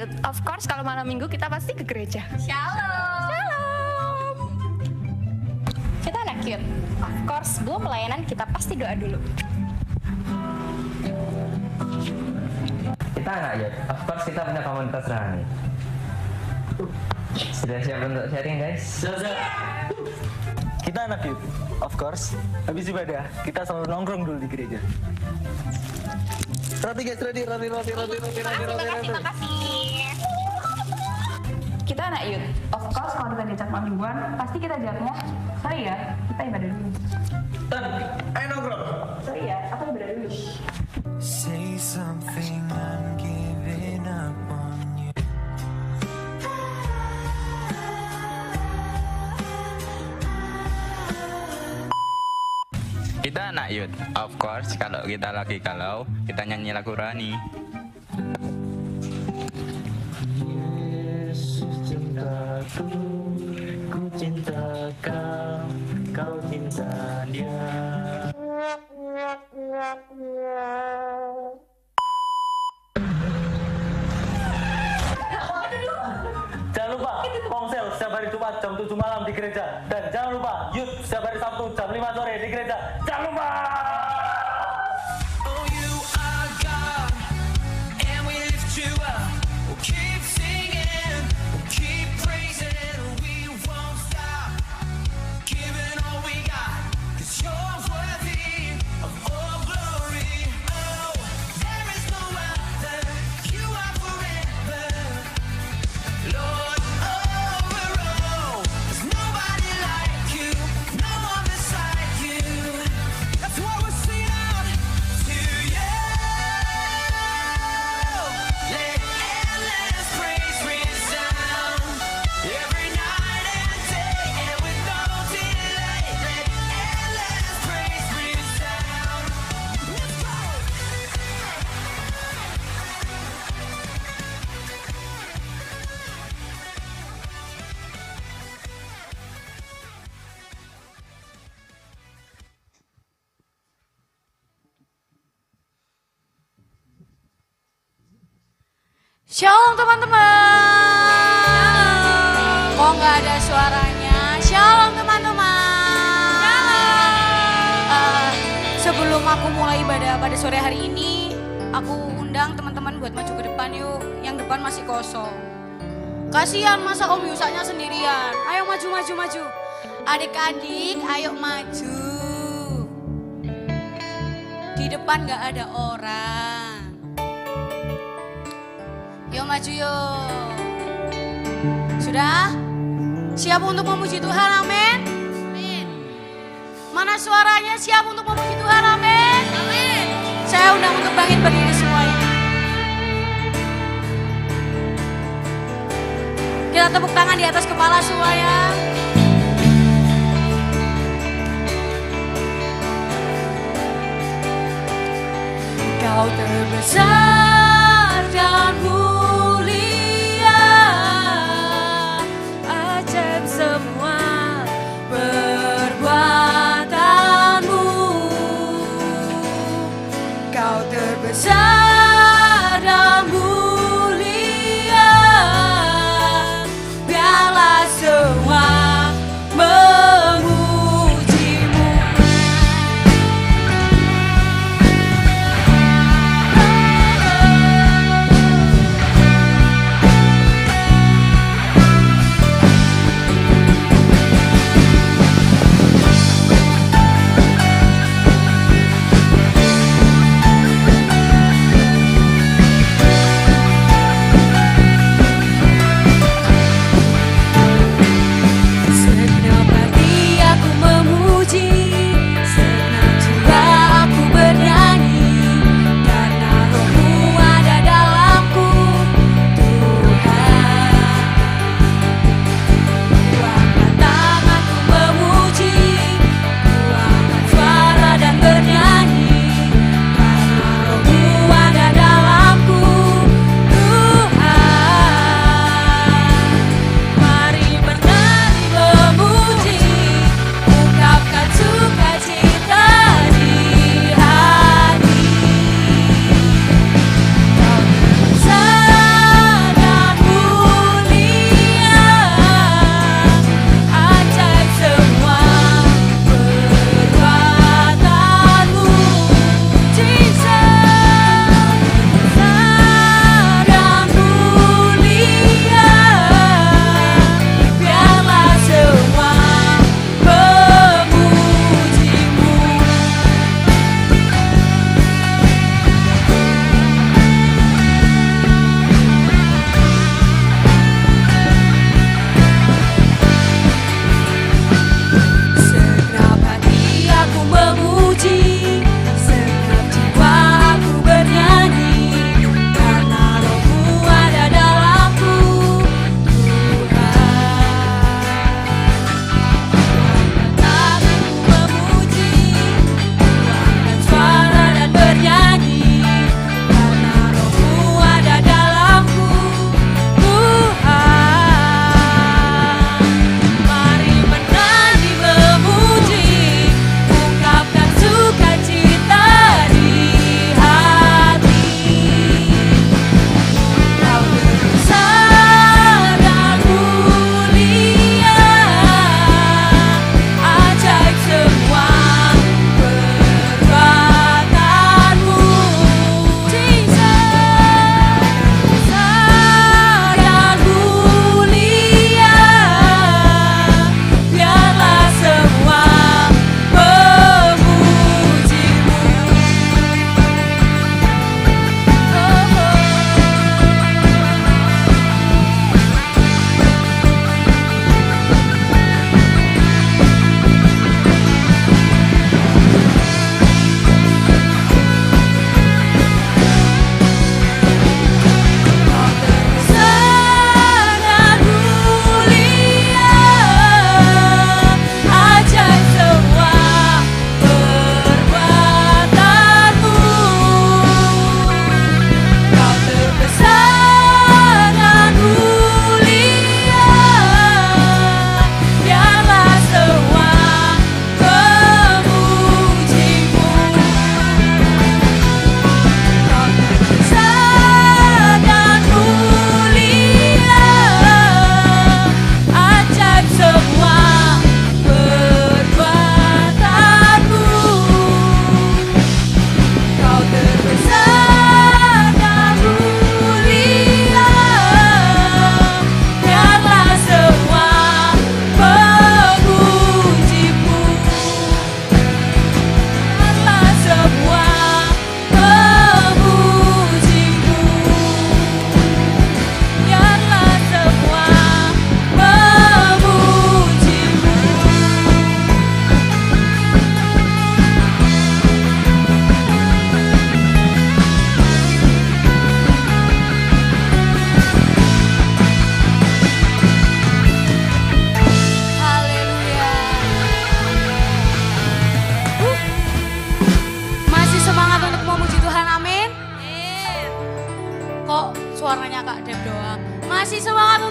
Youth. Of course kalau malam minggu kita pasti ke gereja. Shalom. Shalom. Kita anak Youth. Of course sebelum pelayanan kita pasti doa dulu. Kita anak Youth. Of course kita punya komunitas rohani. Sudah siap untuk sharing guys? Sudah. Kita anak Youth. Of course, habis ibadah kita selalu nongkrong dulu di gereja. Roti guys, roti. Terima kasih. Kita anak Youth. Of course kalau kita diajak malam mingguan, pasti kita jawabnya, sorry ya, kita ibadah dulu. Tan, ayo nongkrong. Sorry ya, aku ibadah dulu. Say something, I'm giving up on you. Kita anak Youth, of course kalau kita lagi galau, kita nyanyi lagu rohani. Yesus cintaku, ku cinta kau, kau cinta dia. Jangan lupa Kongsel setiap hari Jumat jam 7 malam di gereja. Dan jangan lupa Youth setiap hari Sabtu jam 5 sore di gereja. Jangan lupa. Oh, you are God, and we lift you up. We'll keep singing, we'll keep praising, we won't stop giving all we got, 'cause you're worthy of all glory. Oh, there is no other, you are forever, Lord, over all. There's nobody like you, no one beside you. That's why we're singing out to you. Let endless praise resound every night and day, and with no delay. Let endless praise resound. Let's go. Shalom teman-teman. Kok nggak ada suaranya? Shalom teman-teman. Sebelum aku mulai ibadah pada sore hari ini, aku undang teman-teman buat maju ke depan yuk. Yang depan masih kosong. Kasihan masa Om Yusaknya sendirian. Ayo maju. Adik-adik, ayo maju. Di depan nggak ada orang. Yuk maju yuk. Sudah? Siap untuk memuji Tuhan, amin? Amin. Mana suaranya siap untuk memuji Tuhan, amin? Amin. Saya undang untuk bangkit berdiri semuanya. Kita tepuk tangan di atas kepala semuanya. Kau terbesar dan mulia, ajaib semua perbuatanmu. Kau terbesar dan mulia, biarlah semua memujimu.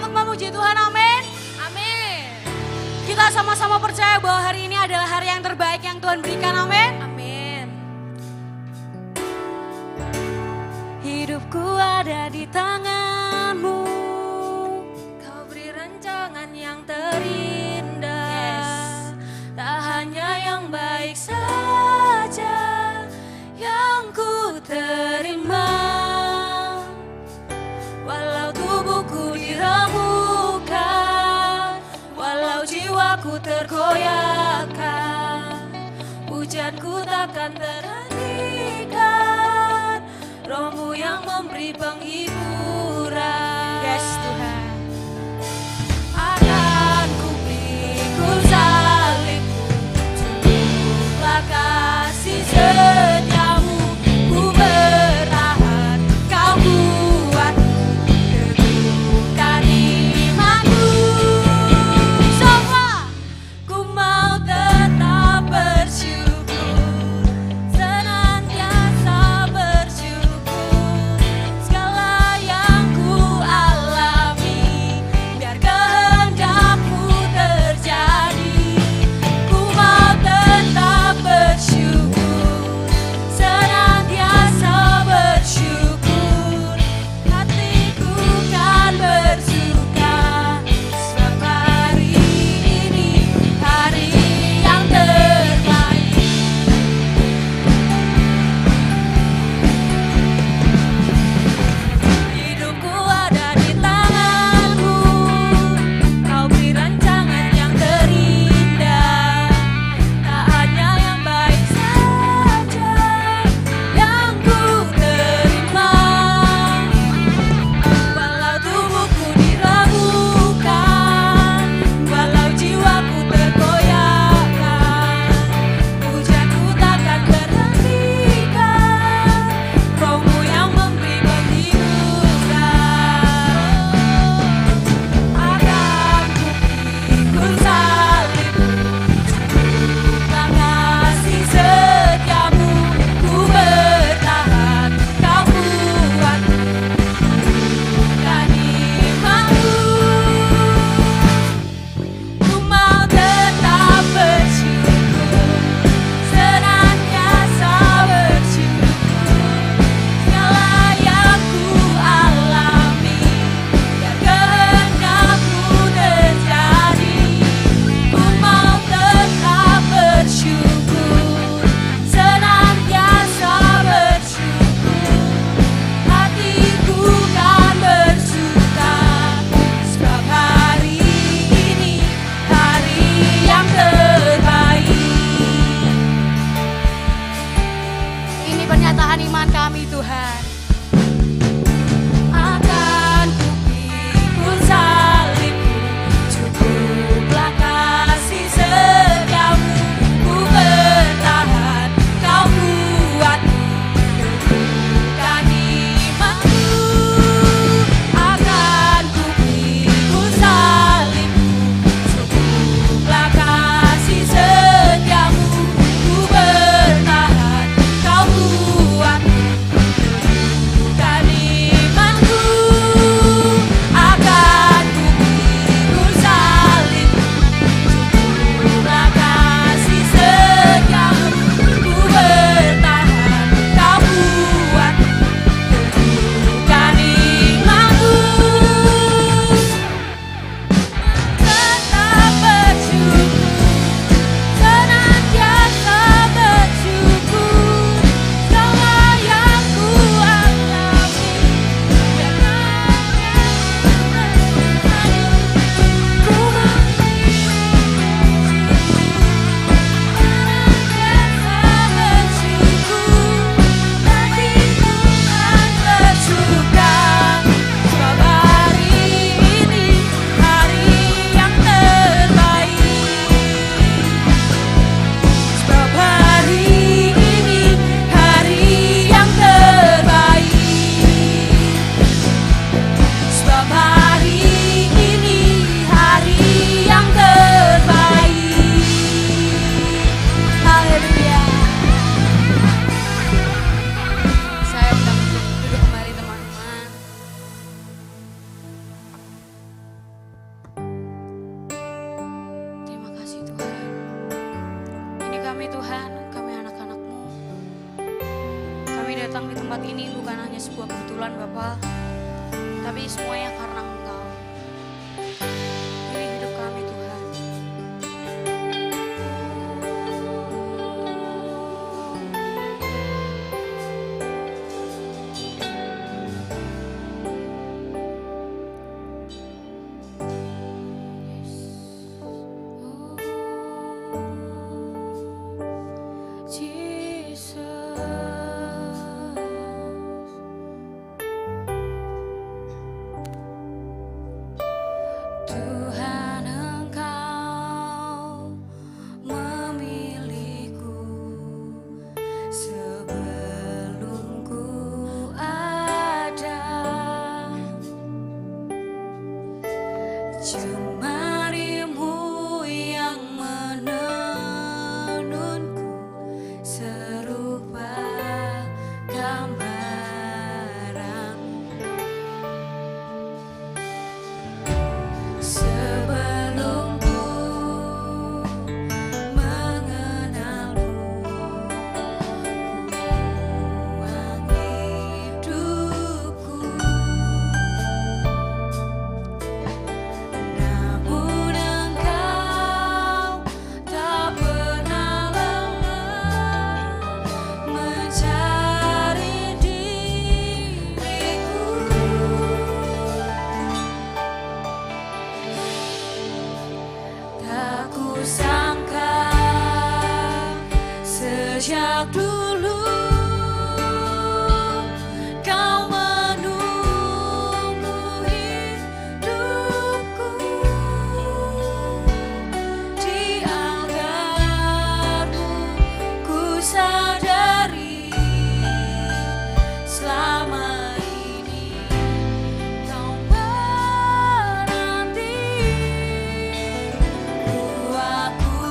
untuk memuji Tuhan, amin. Amin. Kita sama-sama percaya bahwa hari ini adalah hari yang terbaik yang Tuhan berikan, amin. Amin. Hidupku ada di tangan-Mu. Kau beri rancangan yang terindah. Tak hanya yang baik saja yang ku terima. Walau tubuhku diremukkan, walau jiwaku tergoyahkan, pujianku takkan terhentikan. Roh-Mu yang memberi penghiburan. Yes, Tuhan. Akan ku pikul salibmu, jumlah kasih setiamu. Ku bertahan, kau buatku teguhkan imanku. Semua ku mau tetap bersyukur, senantiasa bersyukur. Segala yang Tuhan, kami anak-anak-Mu. Kami datang di tempat ini bukan hanya sebuah kebetulan Bapa, tapi semuanya karena Engkau. Pilih hidup kami Tuhan. Tuhan Engkau memilihku sebelum ku ada. Jemarimu yang menenunku serupa gambaran. Sebelum ku mengenalmu, buang hidupku. Namun Engkau tak pernah lelah mencari diriku. Tak kusangka sejak dulu Kau menunggu hidupku di altarmu. Ku sadari selama ini Kau menanti. Aku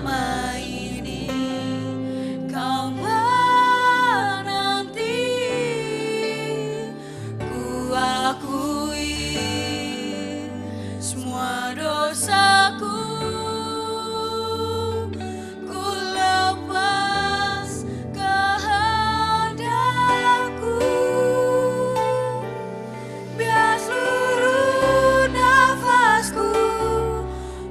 lama ini kau menanti, ku akui semua dosaku, ku lepas kehendakku, biar seluruh nafasku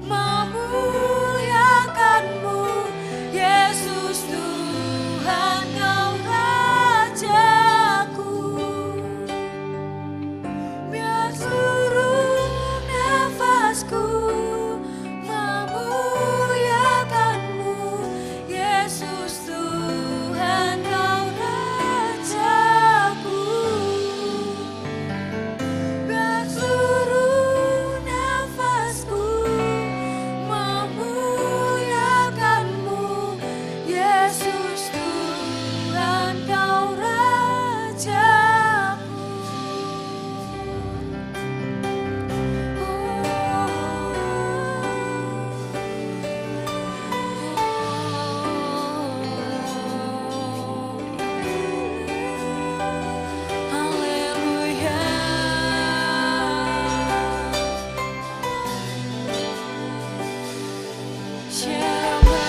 memuliakanmu, Yesus Tuhan Kau Rajaku. Biar seluruh nafasku memuliakanmu, Yesus Tuhan Kau Rajaku. Biar seluruh nafasku memuliakanmu, Yesus Tuhan Kau Rajaku. Haleluya. Siapa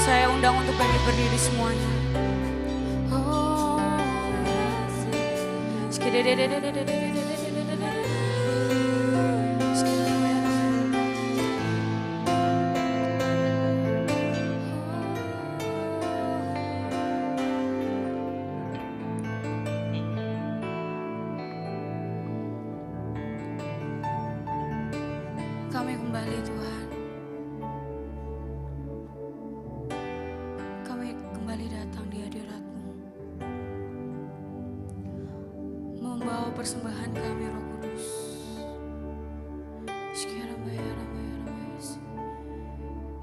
saya undang untuk berdiri semuanya. Kami kembali Tuhan. Kami kembali datang di hadirat-Mu, membawa persembahan kami Roh Kudus.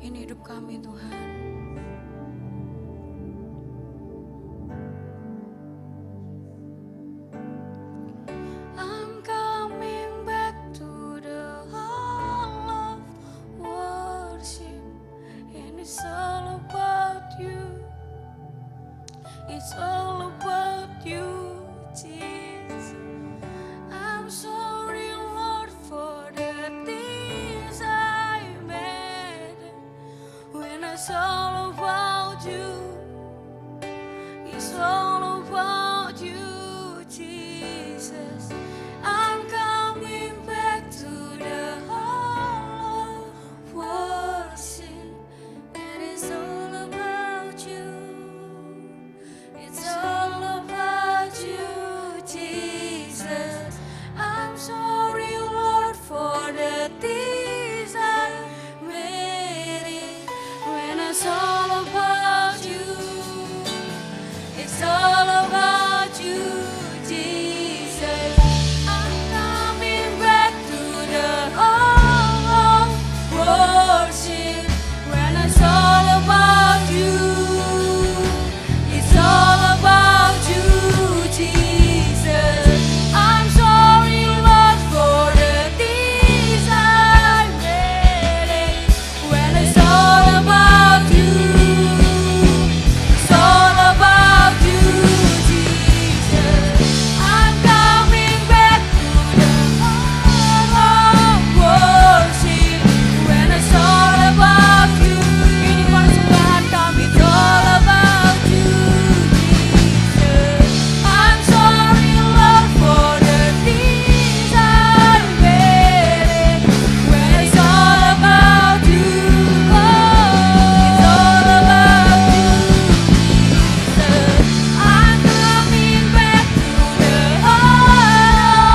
Ini hidup kami Tuhan. I'm coming back to the hall of worship, and it's all about you. It's all about you, Jesus. I'm sorry, Lord, for the things I made. When it's all about you, it's all about you, Jesus. I'm coming back to the hall of worship. It is all about you. It's all about you, Jesus. I'm sorry, Lord, for the things I made. When it's all about you, it's all about you, Jesus. I'm coming back to the hall of worship. When it's all about you, it's all about you, Jesus. I'm sorry, Lord, for the things I made. When it's all about you, it's all about you, Jesus. I'm coming back to the hall of worship. When it's all about you, ini persembahan kami. It's all about you, Jesus. I'm sorry, Lord, for the things I made. When it's all about you, oh, it's all about you, Jesus. I'm coming back to the hall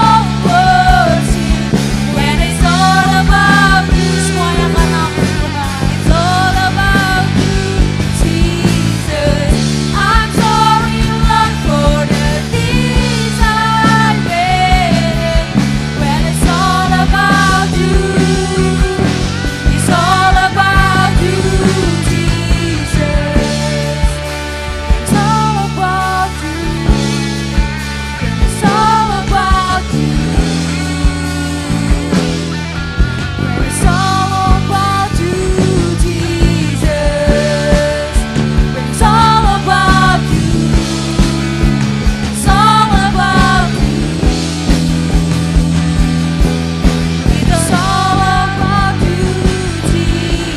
of worship. When it's all about you, semuanya karena aku Tuhan. It's all about you, Jesus. I'm sorry, Lord, for the things I made. When it's all about you, it's all about you, Jesus. It's all about you. It's all about you. It's all about you, Jesus. It's all about you. It's all about you. It's all about you, Jesus.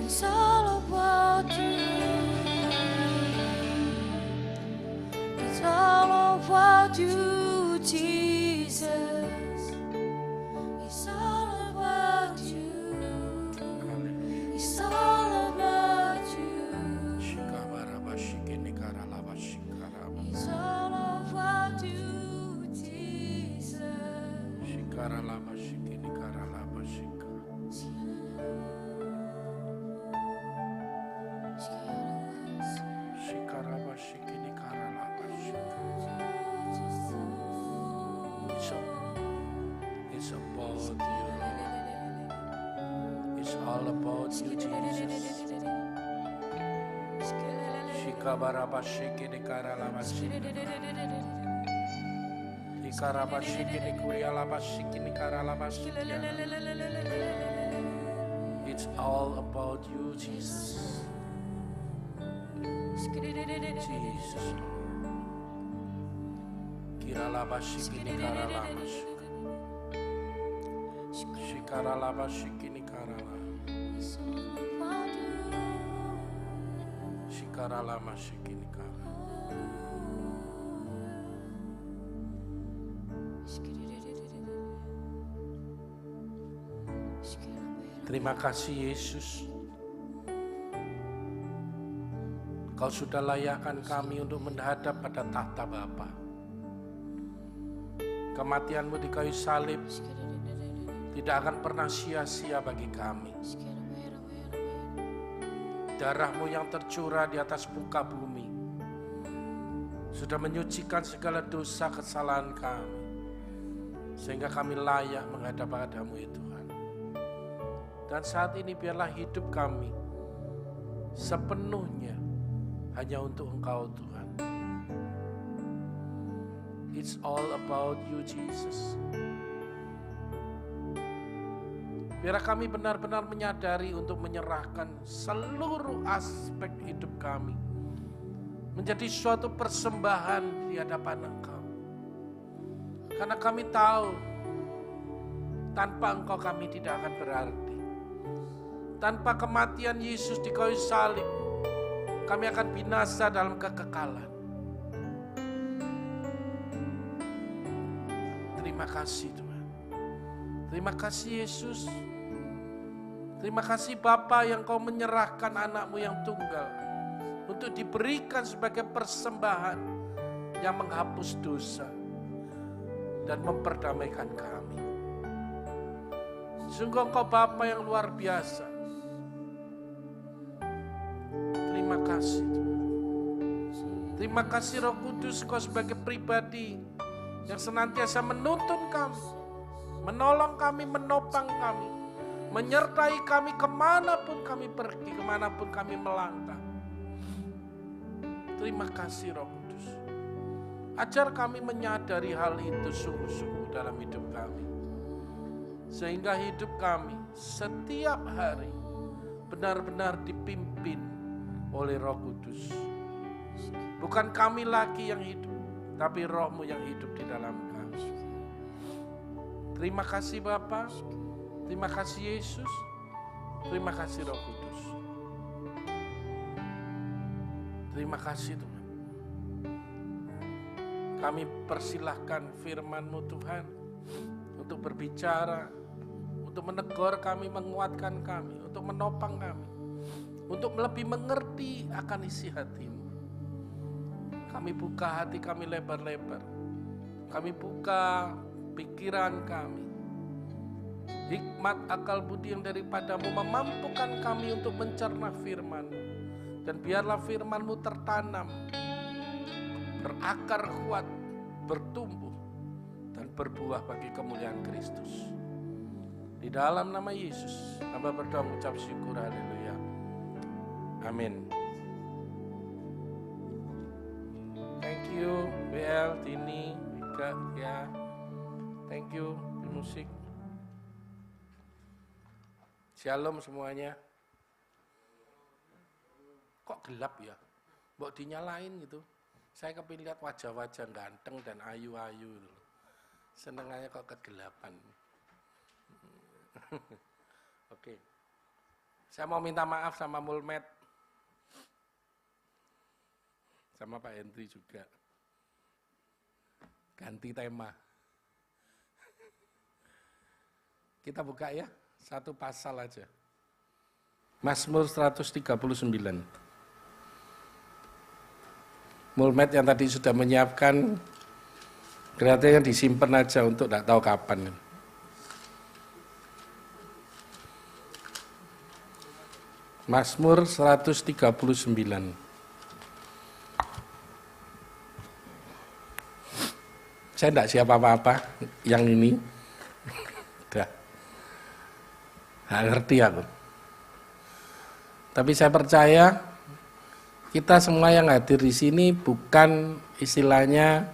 It's all about you. It's all about you, Jesus. It's all about you. It's all about you. It's all about you, Jesus. It's about you, Lord. It's all about you, Jesus. Shikabarabashikini karalabashikini. Ikarabashikini kurialabashikini karalabashikini. It's all about you, Jesus. Jesus. Kiralabashikini karalabashikini. Shikaralabashikini karala. It's all about you. Shikaralabashikini karala. Terima kasih Yesus. Kau sudah layakkan kami untuk menghadap pada tahta Bapa. Kematian-Mu di kayu salib tidak akan pernah sia-sia bagi kami. Darah-Mu yang tercurah di atas muka bumi sudah menyucikan segala dosa kesalahan kami, sehingga kami layak menghadap padamu ya Tuhan. Dan saat ini biarlah hidup kami sepenuhnya hanya untuk Engkau Tuhan. It's all about you, Jesus. Biar kami benar-benar menyadari untuk menyerahkan seluruh aspek hidup kami menjadi suatu persembahan di hadapan Engkau. Karena kami tahu tanpa Engkau kami tidak akan berarti. Tanpa kematian Yesus di kayu salib, kami akan binasa dalam kekekalan. Terima kasih Tuhan. Terima kasih Yesus. Terima kasih Bapa yang Kau menyerahkan anakmu yang tunggal untuk diberikan sebagai persembahan yang menghapus dosa dan memperdamaikan kami. Sungguh Engkau Bapa yang luar biasa. Terima kasih Tuhan. Terima kasih Roh Kudus, Kau sebagai pribadi yang senantiasa menuntun kami, menolong kami, menopang kami, menyertai kami kemanapun kami pergi, kemanapun kami melangkah. Terima kasih Roh Kudus. Ajar kami menyadari hal itu sungguh-sungguh dalam hidup kami. Sehingga hidup kami setiap hari benar-benar dipimpin oleh Roh Kudus. Bukan kami lagi yang hidup, tapi Roh-Mu yang hidup di dalam kami. Terima kasih Bapa, terima kasih Yesus, terima kasih Roh Kudus. Terima kasih Tuhan. Kami persilahkan firman-Mu Tuhan untuk berbicara, untuk menegur kami, menguatkan kami, untuk menopang kami, untuk lebih mengerti akan isi hati-Mu. Kami buka hati kami lebar-lebar. Kami buka pikiran kami. Hikmat akal budi yang daripada-Mu memampukan kami untuk mencerna firman-Mu. Dan biarlah firman-Mu tertanam, berakar kuat, bertumbuh, dan berbuah bagi kemuliaan Kristus. Di dalam nama Yesus, hamba berdoa mengucap syukur, haleluya. Amin. Thank you, BL, Tini, Wika, ya. Thank you, di musik. Shalom semuanya. Kok gelap ya? Mbok dinyalain gitu. Saya kepingin lihat wajah-wajah ganteng dan ayu-ayu. Seneng aja kok kegelapan. Oke. Saya mau minta maaf sama Mulmet. Sama Pak Hendri juga. Ganti tema. Kita buka ya, satu pasal aja. Mazmur 139. Mulmet yang tadi sudah menyiapkan, kelihatannya disimpan aja untuk tidak tahu kapan. Mazmur 139. Saya tidak siap apa-apa yang ini. Udah. Nggak ngerti aku. Tapi saya percaya kita semua yang hadir di sini bukan istilahnya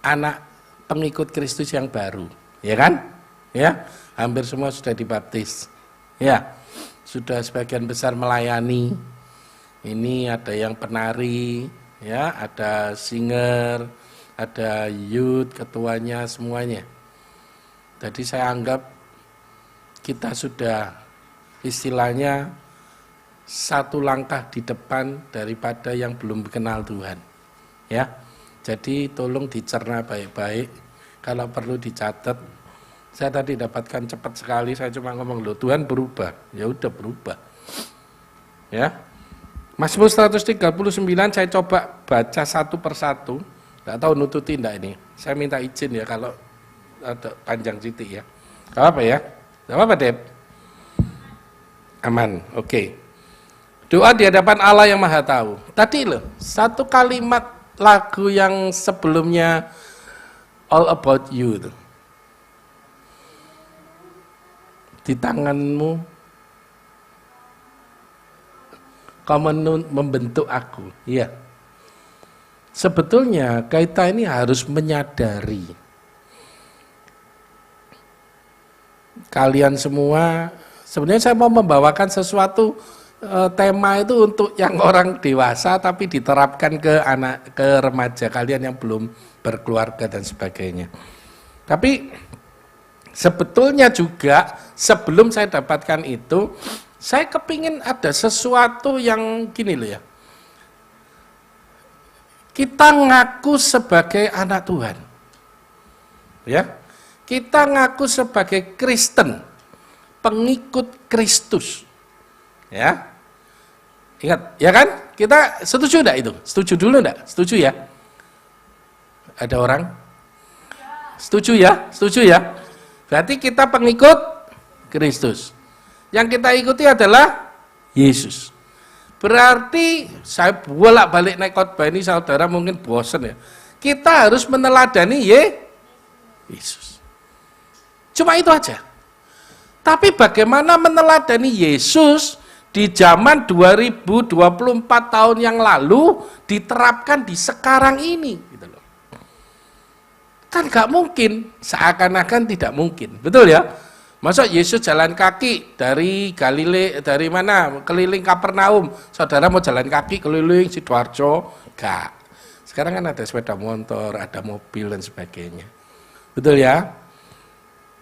anak pengikut Kristus yang baru, ya kan? Ya, hampir semua sudah dibaptis. Ya, sudah sebagian besar melayani. Ini ada yang penari, ya, ada singer, ada youth, ketuanya semuanya. Jadi saya anggap kita sudah istilahnya satu langkah di depan daripada yang belum kenal Tuhan, ya. Jadi tolong dicerna baik-baik, kalau perlu dicatat. Saya tadi dapatkan cepat sekali, saya cuma ngomong loh Tuhan berubah, ya udah berubah, ya. Mazmur 139 saya coba baca satu persatu, nggak tahu nututi enggak ini. Saya minta izin ya kalau ada panjang titik ya. Gak apa ya? Gak apa Deb? Aman, oke. Doa di hadapan Allah yang Maha Tahu. Tadi loh, satu kalimat lagu yang sebelumnya All About You itu. Di tanganmu kau membentuk aku. Iya. Sebetulnya kita ini harus menyadari kalian semua, sebenarnya saya mau membawakan sesuatu tema itu untuk yang orang dewasa tapi diterapkan ke remaja kalian yang belum berkeluarga dan sebagainya. Tapi sebetulnya juga sebelum saya dapatkan itu, saya kepingin ada sesuatu yang gini loh ya. Kita ngaku sebagai anak Tuhan. Ya. Kita ngaku sebagai Kristen, pengikut Kristus. Ya. Ingat, ya kan? Kita setuju enggak itu? Setuju dulu enggak? Setuju ya? Ada orang? Setuju ya? Setuju ya? Berarti kita pengikut Kristus. Yang kita ikuti adalah Yesus. Berarti saya bolak-balik naik khotbah ini saudara mungkin bosan ya. Kita harus meneladani Yesus. Cuma itu aja. Tapi bagaimana meneladani Yesus di zaman 2024 tahun yang lalu diterapkan di sekarang ini gitu loh. Kan gak mungkin, seakan-akan tidak mungkin. Betul ya? Masa Yesus jalan kaki dari Galilea, dari mana? Keliling Kapernaum. Saudara mau jalan kaki keliling Sidoarjo? Enggak. Sekarang kan ada sepeda motor, ada mobil dan sebagainya. Betul ya?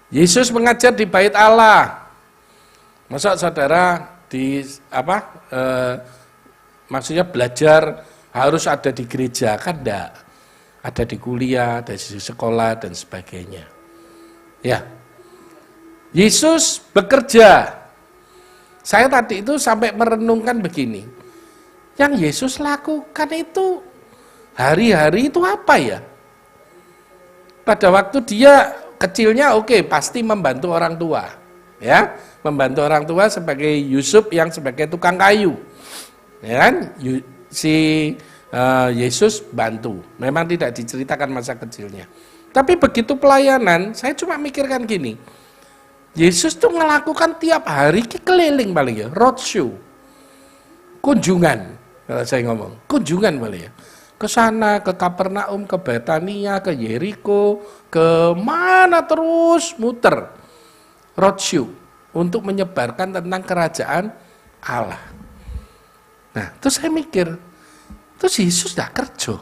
Yesus mengajar di Bait Allah. Masa saudara maksudnya belajar harus ada di gereja? Kan enggak. Ada di kuliah, ada di sekolah dan sebagainya. Ya. Yesus bekerja. Saya tadi itu sampai merenungkan begini. Yang Yesus lakukan itu hari-hari itu apa ya? Pada waktu dia kecilnya oke, pasti membantu orang tua. Ya, membantu orang tua sebagai Yusuf yang sebagai tukang kayu. Ya kan? Yesus bantu. Memang tidak diceritakan masa kecilnya. Tapi begitu pelayanan, saya cuma mikirkan gini. Yesus tuh melakukan tiap hari keliling paling ya, roadshow, kunjungan, kalau saya ngomong, kunjungan paling ya, ke sana, ke Kapernaum, ke Betania, ke Yeriko, ke mana terus muter, roadshow, untuk menyebarkan tentang kerajaan Allah. Nah, terus saya mikir, terus Yesus gak kerja.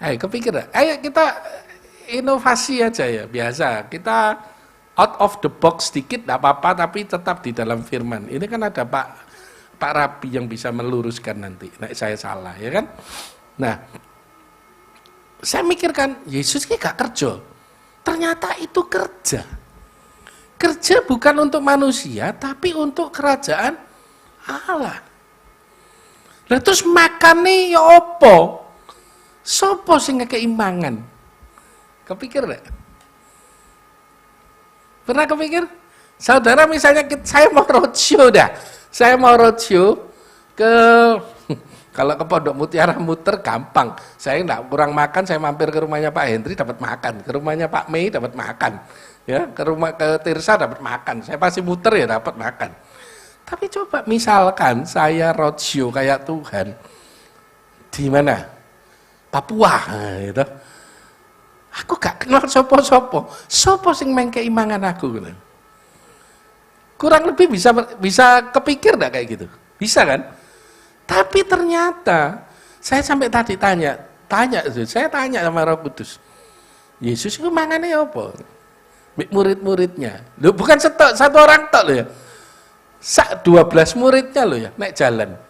Ayo kepikir, ayo kita inovasi aja ya, biasa. Kita out of the box sedikit, tidak apa-apa, tapi tetap di dalam firman. Ini kan ada Pak Rabi yang bisa meluruskan nanti, saya salah, ya kan? Nah, saya mikirkan, Yesus ini gak kerja. Ternyata itu kerja. Kerja bukan untuk manusia, tapi untuk kerajaan Allah. Nah, terus makannya ya apa? Sopo sing keimbangan? Kepikir enggak? Pernah kepikir? Saudara misalnya saya mau roadshow dah. Saya mau roadshow ke kalau ke Pondok Mutiara muter gampang. Saya enggak kurang makan, saya mampir ke rumahnya Pak Hendri dapat makan, ke rumahnya Pak Mei dapat makan. Ya, ke Tirsa dapat makan. Saya pasti muter ya dapat makan. Tapi coba misalkan saya roadshow kayak Tuhan di mana? Papua gitu. Aku gak kenal sopo-sopo. Sopo sing mengkei mangan aku gitu. Kurang lebih bisa kepikir enggak kayak gitu? Bisa kan? Tapi ternyata saya sampai tadi saya tanya sama Roh Kudus. Yesus itu mangannya apa? Murid-muridnya. Loh, bukan satu orang tok loh ya. 12 muridnya loh ya, naik jalan.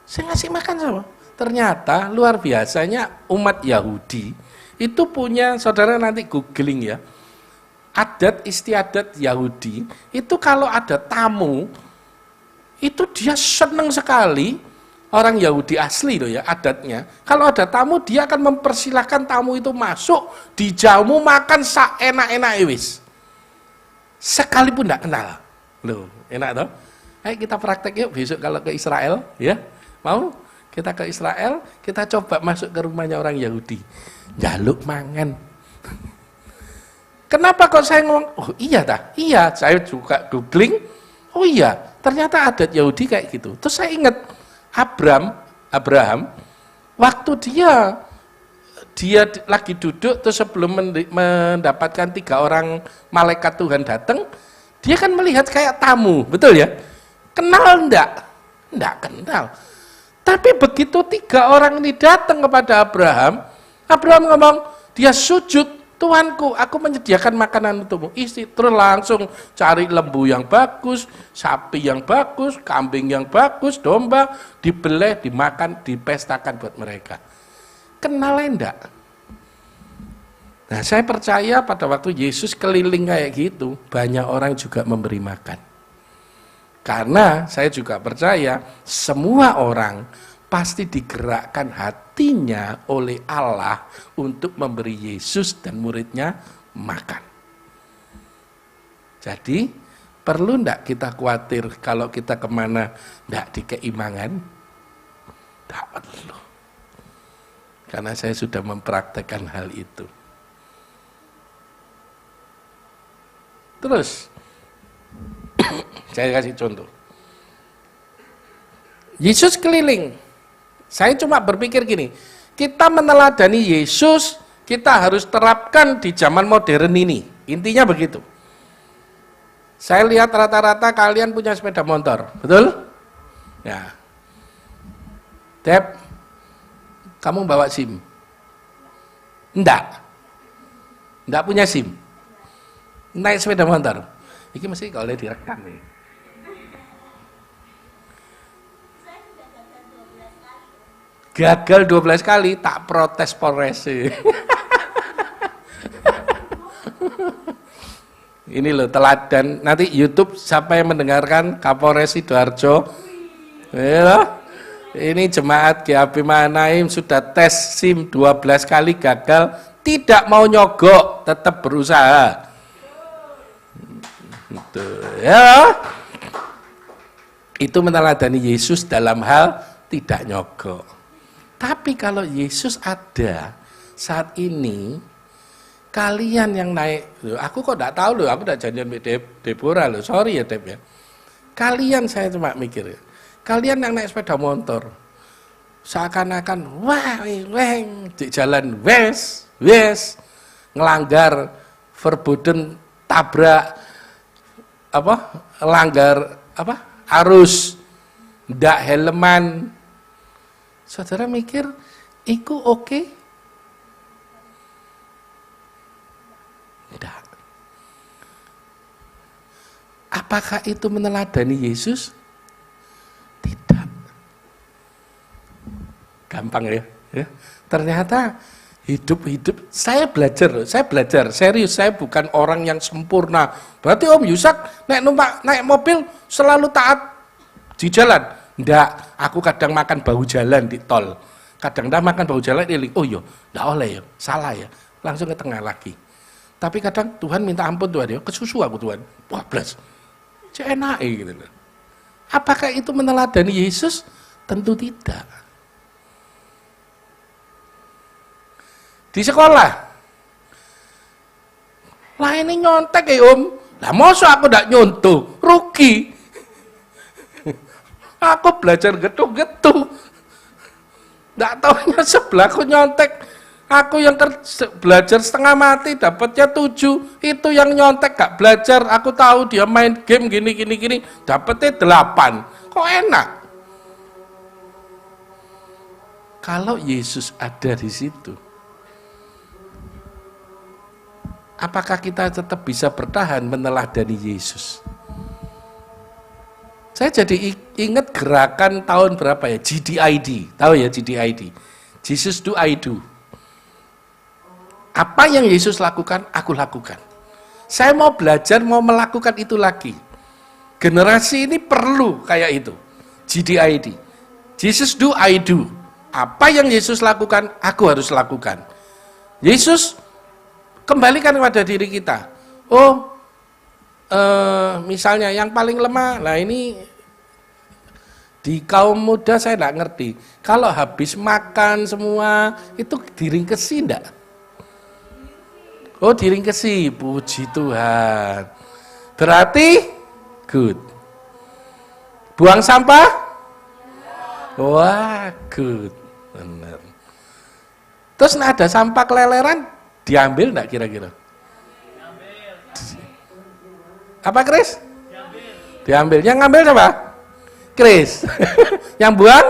Saya ngasih makan sama. Ternyata luar biasanya umat Yahudi itu punya, saudara nanti googling ya, adat istiadat Yahudi, itu kalau ada tamu, itu dia senang sekali, orang Yahudi asli loh ya adatnya, kalau ada tamu dia akan mempersilahkan tamu itu masuk, dijamu makan seenak-enak wis. Sekalipun tidak kenal. Loh, enak toh? Ayo kita praktek yuk besok kalau ke Israel, ya. Mau? Kita ke Israel, kita coba masuk ke rumahnya orang Yahudi. Jaluk mangan. Kenapa kok saya ngomong, oh iya dah, iya, saya juga googling, oh iya, ternyata adat Yahudi kayak gitu. Terus saya ingat Abraham, waktu dia dia lagi duduk terus sebelum mendapatkan 3 orang malaikat Tuhan datang, dia kan melihat kayak tamu, betul ya? Kenal enggak? Enggak kenal. Tapi begitu 3 orang ini datang kepada Abraham, Abraham ngomong, dia sujud, Tuanku, aku menyediakan makanan untukmu. Terus langsung cari lembu yang bagus, sapi yang bagus, kambing yang bagus, domba, dibeleh, dimakan, dipestakan buat mereka. Kenal enggak? Nah, saya percaya pada waktu Yesus keliling kayak gitu, banyak orang juga memberi makan. Karena saya juga percaya semua orang pasti digerakkan hatinya oleh Allah untuk memberi Yesus dan muridnya makan. Jadi perlu enggak kita khawatir kalau kita kemana enggak dikeimangan? Enggak perlu. Karena saya sudah mempraktekkan hal itu. Terus, saya kasih contoh. Yesus keliling. Saya cuma berpikir gini, kita meneladani Yesus, kita harus terapkan di zaman modern ini. Intinya begitu. Saya lihat rata-rata kalian punya sepeda motor, betul? Ya. Dep, kamu bawa SIM? Enggak. Enggak punya SIM. Naik sepeda motor. Ini mesti kalau direkam nih. Gagal 12 kali, tak protes Polres. Ini loh teladan. Nanti YouTube siapa yang mendengarkan Kapolres Sidoarjo. Ini jemaat GAP Mahanaim sudah tes SIM 12 kali gagal, tidak mau nyogok, tetap berusaha. Itu ya. Itu meneladani Yesus dalam hal tidak nyogok. Tapi kalau Yesus ada saat ini, kalian yang naik, loh, aku kok enggak tahu loh, aku enggak janjian sama Deborah loh, sorry ya Deb ya. Kalian saya cuma mikir ya. Kalian yang naik sepeda motor, seakan-akan wah, di jalan wes, ngelanggar verboten, tabrak langgar arus, ndak helman. Saudara mikir, iku oke? Tidak. Apakah itu meneladani Yesus? Tidak. Gampang ya. Ternyata hidup saya belajar serius, saya bukan orang yang sempurna. Berarti Om Yusak naik mobil selalu taat di jalan. Ndak, aku kadang makan bahu jalan di tol. Kadang makan bahu jalan oh iya, ndak oleh ya, salah ya. Langsung ke tengah lagi. Tapi kadang Tuhan minta ampun Tuhan ya, kesusu aku Tuhan. Wah, blas. Cek enak gitu loh. Apakah itu meneladani Yesus? Tentu tidak. Di sekolah. Lah ini nyontek ya Om. Lah masa aku ndak nyontoh, rugi. Aku belajar getu-getu. Nggak taunya sebelahku nyontek. Aku yang belajar setengah mati dapatnya 7. Itu yang nyontek gak belajar. Aku tahu dia main game gini. Dapatnya 8. Kok enak? Kalau Yesus ada di situ, apakah kita tetap bisa bertahan meneladani Yesus? Saya jadi ingat gerakan tahun berapa ya, GDID, tahu ya GDID, Jesus do I do. Apa yang Yesus lakukan, aku lakukan. Saya mau belajar, mau melakukan itu lagi. Generasi ini perlu kayak itu, GDID, Jesus do I do. Apa yang Yesus lakukan, aku harus lakukan. Yesus kembalikan kepada diri kita. Misalnya yang paling lemah, nah ini di kaum muda saya tidak ngerti. Kalau habis makan semua, itu diringkesi enggak? Oh diringkesi, puji Tuhan. Berarti good. Buang sampah? Wah good, benar. Terus ada sampah keleleran, diambil enggak kira-kira? Apa Kris? Diambil. Yang ngambil siapa? Kris. Yang buang?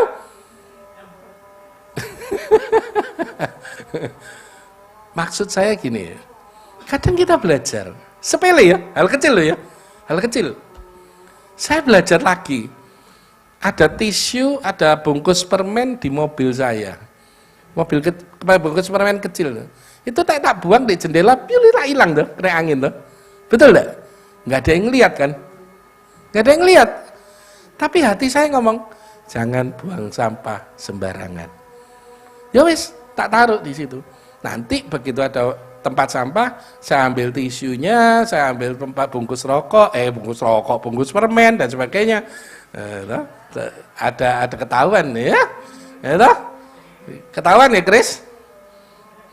Maksud saya gini ya, kadang kita belajar, sepele ya, hal kecil loh ya, hal kecil. Saya belajar lagi, ada tisu, ada bungkus permen di mobil saya, bungkus permen kecil, itu tak buang di jendela, pilihlah hilang tuh, kena angin tuh, betul enggak? Nggak ada yang lihat kan? Nggak ada yang lihat. Tapi hati saya ngomong, jangan buang sampah sembarangan. Ya wis, tak taruh di situ. Nanti begitu ada tempat sampah, saya ambil tisunya, saya ambil tempat bungkus bungkus permen dan sebagainya. Ada ketahuan ya. Ketahuan ya, Kris?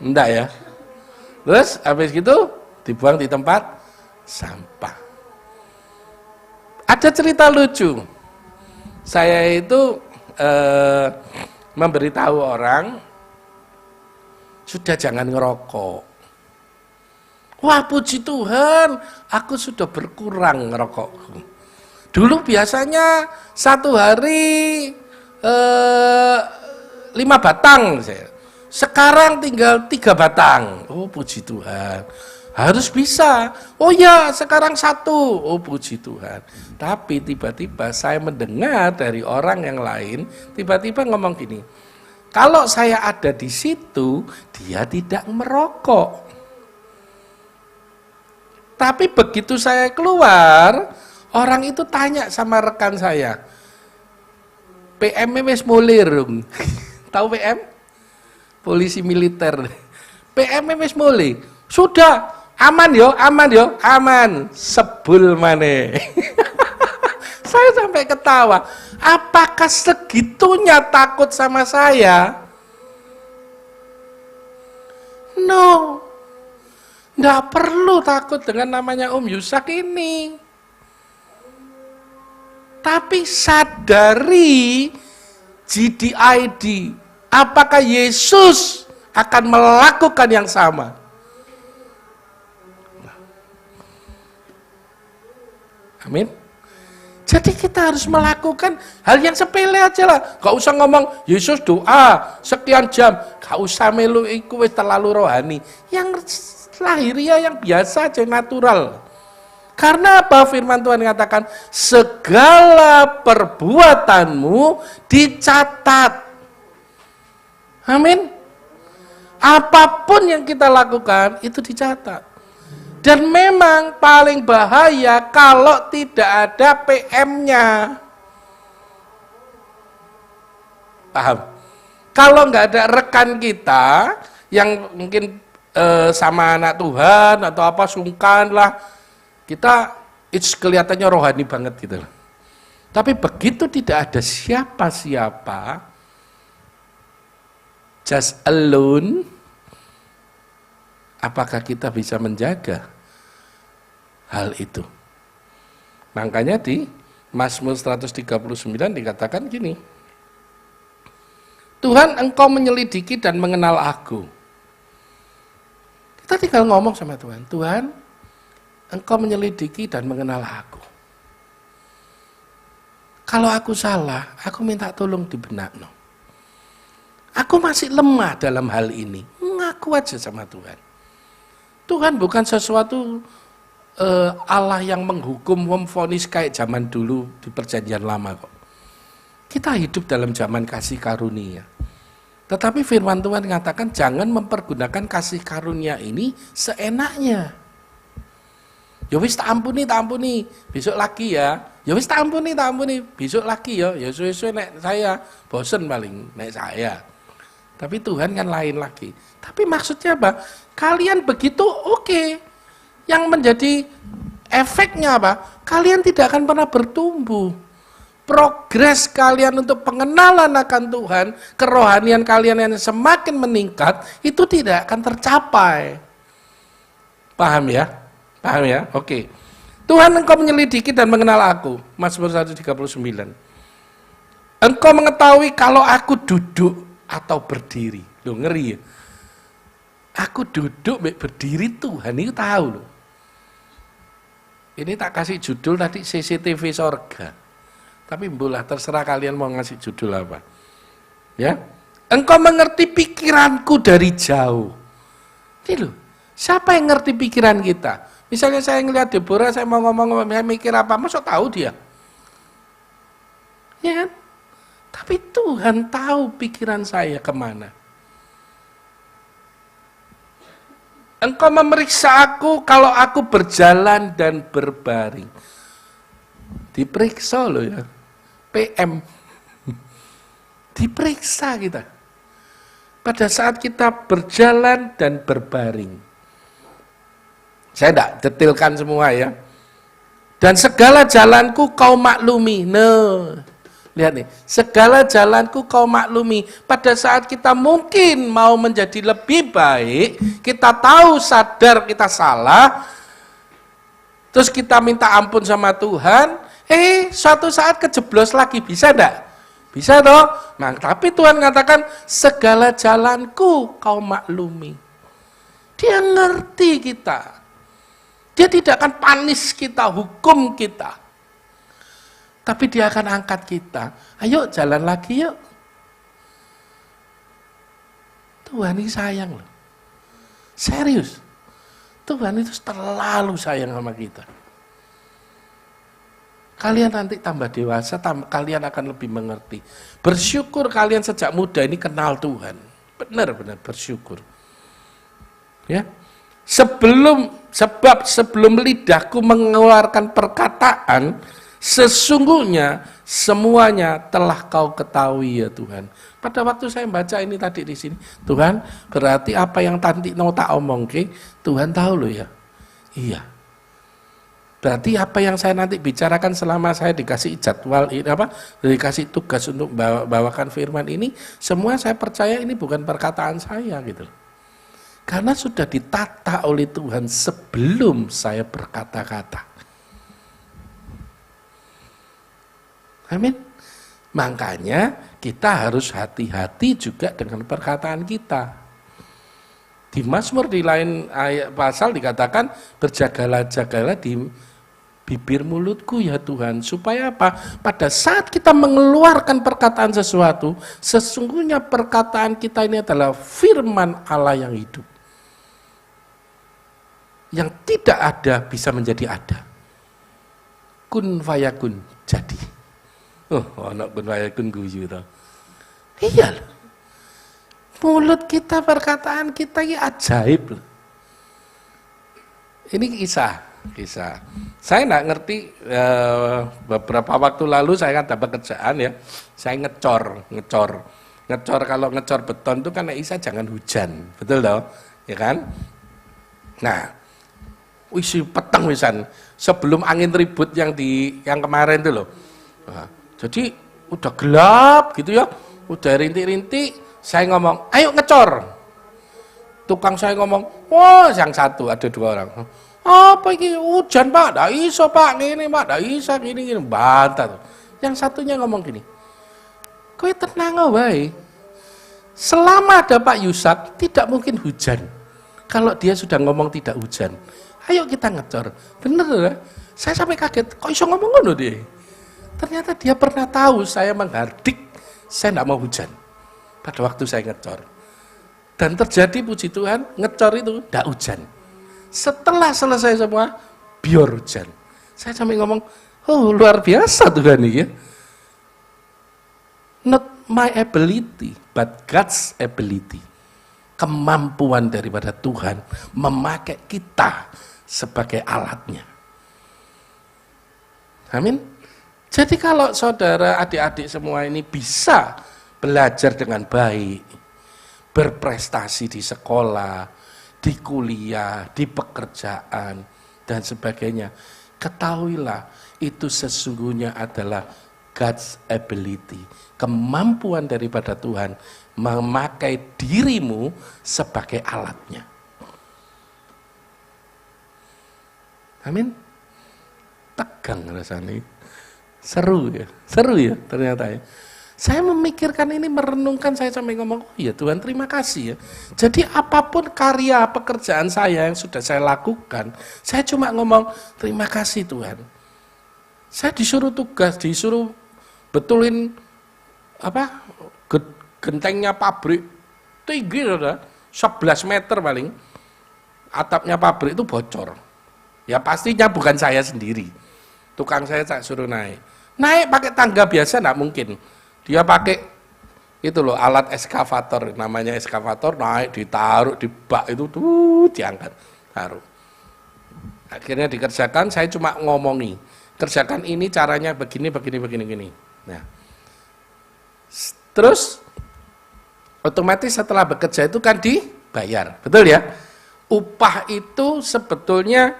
Enggak ya. Terus habis gitu dibuang di tempat sampah. Ada cerita lucu. Saya itu memberitahu orang, sudah jangan ngerokok. Wah, puji Tuhan, aku sudah berkurang ngerokokku. Dulu biasanya satu hari 5 batang, sekarang tinggal 3 batang. Oh, puji Tuhan. Harus bisa. Oh ya, sekarang 1. Oh, puji Tuhan. Tapi tiba-tiba saya mendengar dari orang yang lain, tiba-tiba ngomong gini, kalau saya ada di situ, dia tidak merokok. Tapi begitu saya keluar, orang itu tanya sama rekan saya, PM wis mulai rung. Tahu PM? Polisi militer. PM wis mulai. Sudah, aman yo, aman. Sebul maneh. Saya sampai ketawa. Apakah segitunya takut sama saya? No. Nggak perlu takut dengan namanya Om Yusak ini. Tapi sadari GDID, apakah Yesus akan melakukan yang sama? Amin. Jadi kita harus melakukan hal yang sepele aja lah. Gak usah ngomong Yesus doa sekian jam. Gak usah melu iku wis terlalu rohani. Yang lahiriah yang biasa aja, natural. Karena apa? Firman Tuhan mengatakan segala perbuatanmu dicatat. Amin. Apapun yang kita lakukan itu dicatat. Dan memang paling bahaya kalau tidak ada PM-nya. Paham? Kalau nggak ada rekan kita yang mungkin sama anak Tuhan atau apa, sungkan lah, kita kelihatannya rohani banget gitu. Tapi begitu tidak ada siapa-siapa, just alone, apakah kita bisa menjaga hal itu? Makanya di Mazmur 139 dikatakan gini, Tuhan, Engkau menyelidiki dan mengenal aku. Kita tinggal ngomong sama Tuhan, Tuhan, Engkau menyelidiki dan mengenal aku. Kalau aku salah, aku minta tolong dibenakno. Aku masih lemah dalam hal ini. Ngaku aja sama Tuhan. Tuhan bukan sesuatu Allah yang menghukum, memvonis kayak zaman dulu di perjanjian lama kok. Kita hidup dalam zaman kasih karunia. Tetapi firman Tuhan mengatakan jangan mempergunakan kasih karunia ini seenaknya. Ya wis tak ampuni, besok lagi ya. Ya wis tak ampuni, besok lagi ya. Ya suwe-suwe nek saya bosen paling nek saya. Tapi Tuhan kan lain lagi. Tapi maksudnya apa? Kalian begitu oke. Yang menjadi efeknya apa? Kalian tidak akan pernah bertumbuh. Progres kalian untuk pengenalan akan Tuhan, kerohanian kalian yang semakin meningkat, itu tidak akan tercapai. Paham ya? Paham ya? Oke. Tuhan, Engkau menyelidiki dan mengenal aku. Mazmur 139. Engkau mengetahui kalau aku duduk atau berdiri. Loh, ngeri ya? Aku duduk, berdiri, Tuhan itu tahu loh. Ini tak kasih judul tadi CCTV sorga. Tapi mbolah terserah kalian mau ngasih judul apa. Ya, engkau mengerti pikiranku dari jauh. Ini loh, siapa yang ngerti pikiran kita? Misalnya saya ngelihat Deborah, saya mau ngomong, saya mikir apa, masa tahu dia? Ya kan? Tapi Tuhan tahu pikiran saya kemana. Engkau memeriksa aku kalau aku berjalan dan berbaring. Diperiksa loh ya. PM. Diperiksa kita. Pada saat kita berjalan dan berbaring. Saya tidak detailkan semua ya. Dan segala jalanku kau maklumi. Lihat nih, segala jalanku kau maklumi. Pada saat kita mungkin mau menjadi lebih baik, kita tahu sadar kita salah, terus kita minta ampun sama Tuhan, suatu saat kejeblos lagi, bisa enggak? Bisa toh? Nah, tapi Tuhan katakan segala jalanku kau maklumi. Dia ngerti kita. Dia tidak akan panis kita, hukum kita. Tapi dia akan angkat kita. Ayo jalan lagi yuk. Tuhan ini sayang loh. Serius. Tuhan itu terlalu sayang sama kita. Kalian nanti tambah dewasa, kalian akan lebih mengerti. Bersyukur kalian sejak muda ini kenal Tuhan. Benar-benar bersyukur. Ya. Sebelum lidahku mengeluarkan perkataan, sesungguhnya semuanya telah kau ketahui ya Tuhan. Pada waktu saya baca ini tadi di sini, Tuhan berarti apa yang tanti mau tak omong ke, Tuhan tahu loh ya. Iya. Berarti apa yang saya nanti bicarakan selama saya dikasih jadwal ini dikasih tugas untuk bawakan firman ini, semua saya percaya ini bukan perkataan saya gitu. Karena sudah ditata oleh Tuhan sebelum saya berkata-kata. Amin. Makanya kita harus hati-hati juga dengan perkataan kita. Di Mazmur di lain ayat pasal dikatakan berjagalah-jagalah di bibir mulutku ya Tuhan. Supaya apa? Pada saat kita mengeluarkan perkataan sesuatu, sesungguhnya perkataan kita ini adalah firman Allah yang hidup. Yang tidak ada bisa menjadi ada. Kun fayakun, jadi. Anak kun fayakun guyu toh. Iya loh. Mulut kita, perkataan kita ini ajaib loh. Ini kisah. Saya nggak ngerti, beberapa waktu lalu saya kan dapat kerjaan ya. Saya ngecor. Kalau ngecor beton itu kan Isa jangan hujan, betul toh? Ya kan? Nah, isi peteng wisan sebelum angin ribut yang kemarin itu loh. Nah, jadi udah gelap gitu ya, udah rintik-rintik, saya ngomong, ayo ngecor. Tukang saya ngomong, yang satu, ada dua orang. Apa ini hujan pak, nggak iso pak, gini pak, nggak bisa gini, bantah. Yang satunya ngomong gini, kowe tenang wae. Selama ada Pak Yusak, tidak mungkin hujan. Kalau dia sudah ngomong tidak hujan, ayo kita ngecor. Bener ya? Saya sampai kaget, kok iso ngomong ngono dia? Ternyata dia pernah tahu saya menghardik, saya tidak mau hujan pada waktu saya ngecor. Dan terjadi puji Tuhan, ngecor itu tidak hujan. Setelah selesai semua, biar hujan. Saya sampai ngomong, oh luar biasa Tuhan ini ya. Not my ability, but God's ability. Kemampuan daripada Tuhan memakai kita sebagai alatnya. Amin. Jadi kalau saudara, adik-adik semua ini bisa belajar dengan baik, berprestasi di sekolah, di kuliah, di pekerjaan, dan sebagainya, ketahuilah itu sesungguhnya adalah God's ability, kemampuan daripada Tuhan memakai dirimu sebagai alatnya. Amin. Tegang rasanya. Seru ya ternyata ya. Saya memikirkan ini, merenungkan, saya sampai ngomong, oh ya Tuhan terima kasih ya. Jadi apapun karya pekerjaan saya yang sudah saya lakukan, saya cuma ngomong terima kasih Tuhan. Saya disuruh tugas, disuruh betulin gentengnya pabrik tinggi, 11 meter paling. Atapnya pabrik itu bocor. Ya pastinya bukan saya sendiri. Tukang saya suruh naik. Naik pakai tangga biasa enggak mungkin. Dia pakai itu loh alat eskavator, namanya eskavator, naik ditaruh di bak itu tuh diangkat, taruh. Akhirnya dikerjakan, saya cuma ngomongi, kerjakan ini caranya begini. Nah, terus otomatis setelah bekerja itu kan dibayar, betul ya? Upah itu sebetulnya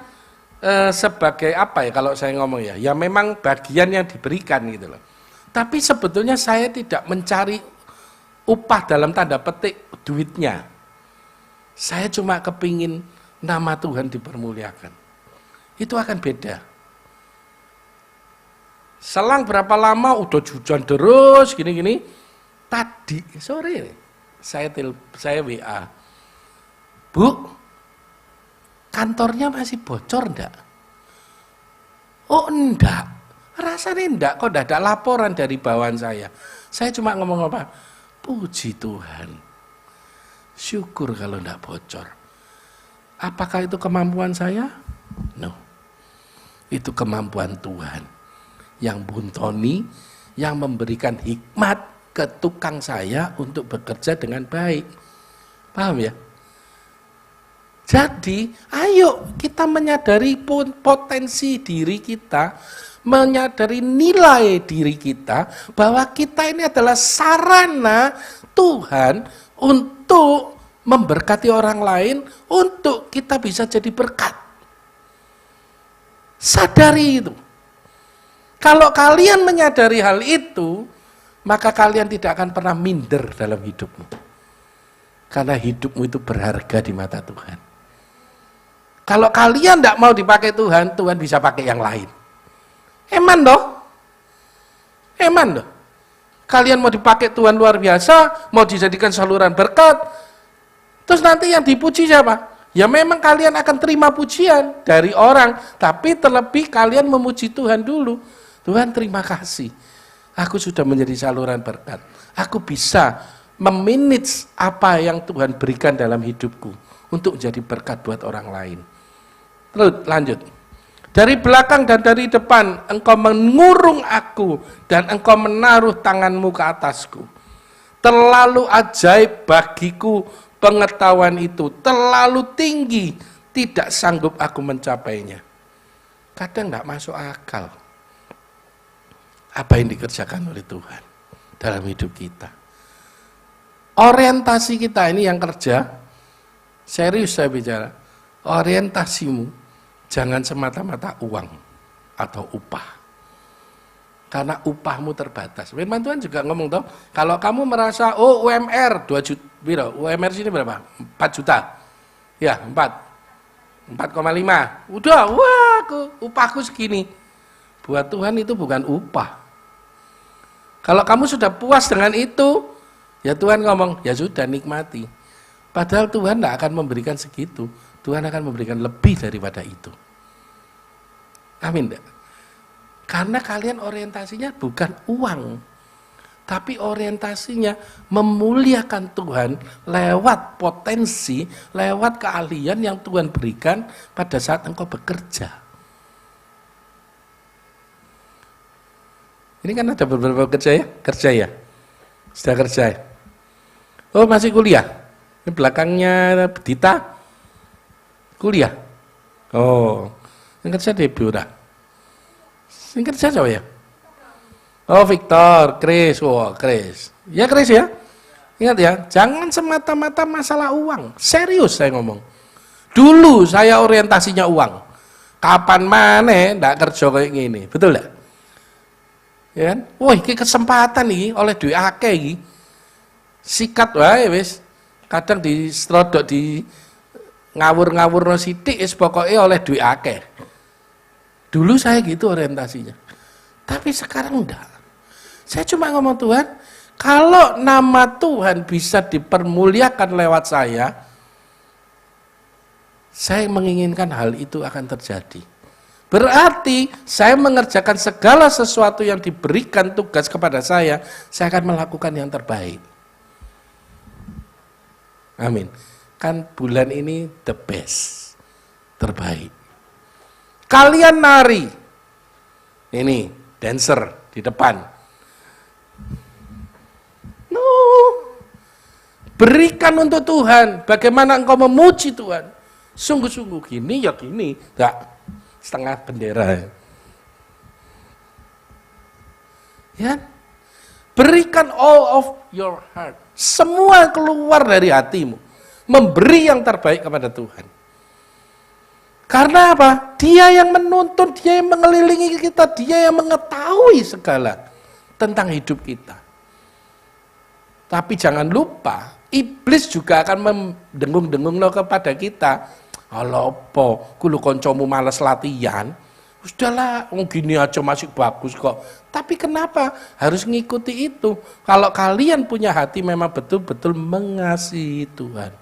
sebagai apa ya kalau saya ngomong ya? Ya memang bagian yang diberikan gitu loh. Tapi sebetulnya saya tidak mencari upah dalam tanda petik duitnya. Saya cuma kepingin nama Tuhan dipermuliakan. Itu akan beda. Selang berapa lama udah hujan terus gini-gini. Tadi sore saya WA. Bu, kantornya masih bocor enggak? Oh enggak. Rasanya enggak, kok enggak ada laporan dari bawahan saya. Saya cuma ngomong apa? Puji Tuhan. Syukur kalau enggak bocor. Apakah itu kemampuan saya? No. Itu kemampuan Tuhan. Yang buntoni, yang memberikan hikmat ke tukang saya untuk bekerja dengan baik. Paham ya? Jadi, ayo kita menyadari potensi diri kita, menyadari nilai diri kita, bahwa kita ini adalah sarana Tuhan untuk memberkati orang lain, untuk kita bisa jadi berkat. Sadari itu. Kalau kalian menyadari hal itu, maka kalian tidak akan pernah minder dalam hidupmu. Karena hidupmu itu berharga di mata Tuhan. Kalau kalian tidak mau dipakai Tuhan, Tuhan bisa pakai yang lain. Eman doh. Eman doh. Kalian mau dipakai Tuhan luar biasa, mau dijadikan saluran berkat, terus nanti yang dipuji siapa? Ya memang kalian akan terima pujian dari orang, tapi terlebih kalian memuji Tuhan dulu. Tuhan terima kasih, aku sudah menjadi saluran berkat. Aku bisa memanage apa yang Tuhan berikan dalam hidupku untuk jadi berkat buat orang lain. Terus lanjut. Dari belakang dan dari depan engkau mengurung aku dan engkau menaruh tanganmu ke atasku. Terlalu ajaib bagiku pengetahuan itu, terlalu tinggi, tidak sanggup aku mencapainya. Kadang tidak masuk akal apa yang dikerjakan oleh Tuhan dalam hidup kita. Orientasi kita ini yang kerja, serius saya bicara, orientasimu jangan semata-mata uang atau upah. Karena upahmu terbatas. Firman Tuhan juga ngomong toh, kalau kamu merasa oh UMR 2 juta, UMR sini berapa? 4 juta. Ya, 4,5. Udah, wah, upahku segini. Buat Tuhan itu bukan upah. Kalau kamu sudah puas dengan itu, ya Tuhan ngomong, ya sudah nikmati. Padahal Tuhan tidak akan memberikan segitu. Tuhan akan memberikan lebih daripada itu. Amin. Karena kalian orientasinya bukan uang, tapi orientasinya memuliakan Tuhan lewat potensi, lewat keahlian yang Tuhan berikan pada saat engkau bekerja. Ini kan ada beberapa kerja ya? Sudah kerja ya? Oh masih kuliah? Ini belakangnya Dita? Kuliah? Oh, yang kerja di Blora. Yang kerja siapa ya? Oh Victor, Chris, Chris. Ya Chris ya? Ingat ya, jangan semata-mata masalah uang. Serius saya ngomong. Dulu saya orientasinya uang. Kapan mana ndak kerja kayak gini, betul enggak? Ya kan? Wah, ini kesempatan nih oleh duit akeh iki. Sikat wae wis. Kadang di strodok di ngawur-ngawurno sithik wis pokoke oleh duit akeh. Dulu saya gitu orientasinya. Tapi sekarang enggak. Saya cuma ngomong Tuhan, Kalau nama Tuhan bisa dipermuliakan lewat saya menginginkan hal itu akan terjadi. Berarti saya mengerjakan segala sesuatu yang diberikan tugas kepada saya akan melakukan yang terbaik. Amin. Kan bulan ini the best, terbaik. Kalian nari, ini dancer di depan. No, berikan untuk Tuhan. Bagaimana engkau memuji Tuhan? Sungguh-sungguh gini ya gini, enggak setengah bendera. Ya, berikan all of your heart. Semua keluar dari hatimu, memberi yang terbaik kepada Tuhan. Karena apa? Dia yang menuntun, dia yang mengelilingi kita, dia yang mengetahui segala tentang hidup kita. Tapi jangan lupa, iblis juga akan mendengung-dengung kepada kita. Ala apa, kulo koncomu males latihan, sudahlah, gini aja masih bagus kok. Tapi kenapa harus ngikuti itu? Kalau kalian punya hati memang betul-betul mengasihi Tuhan,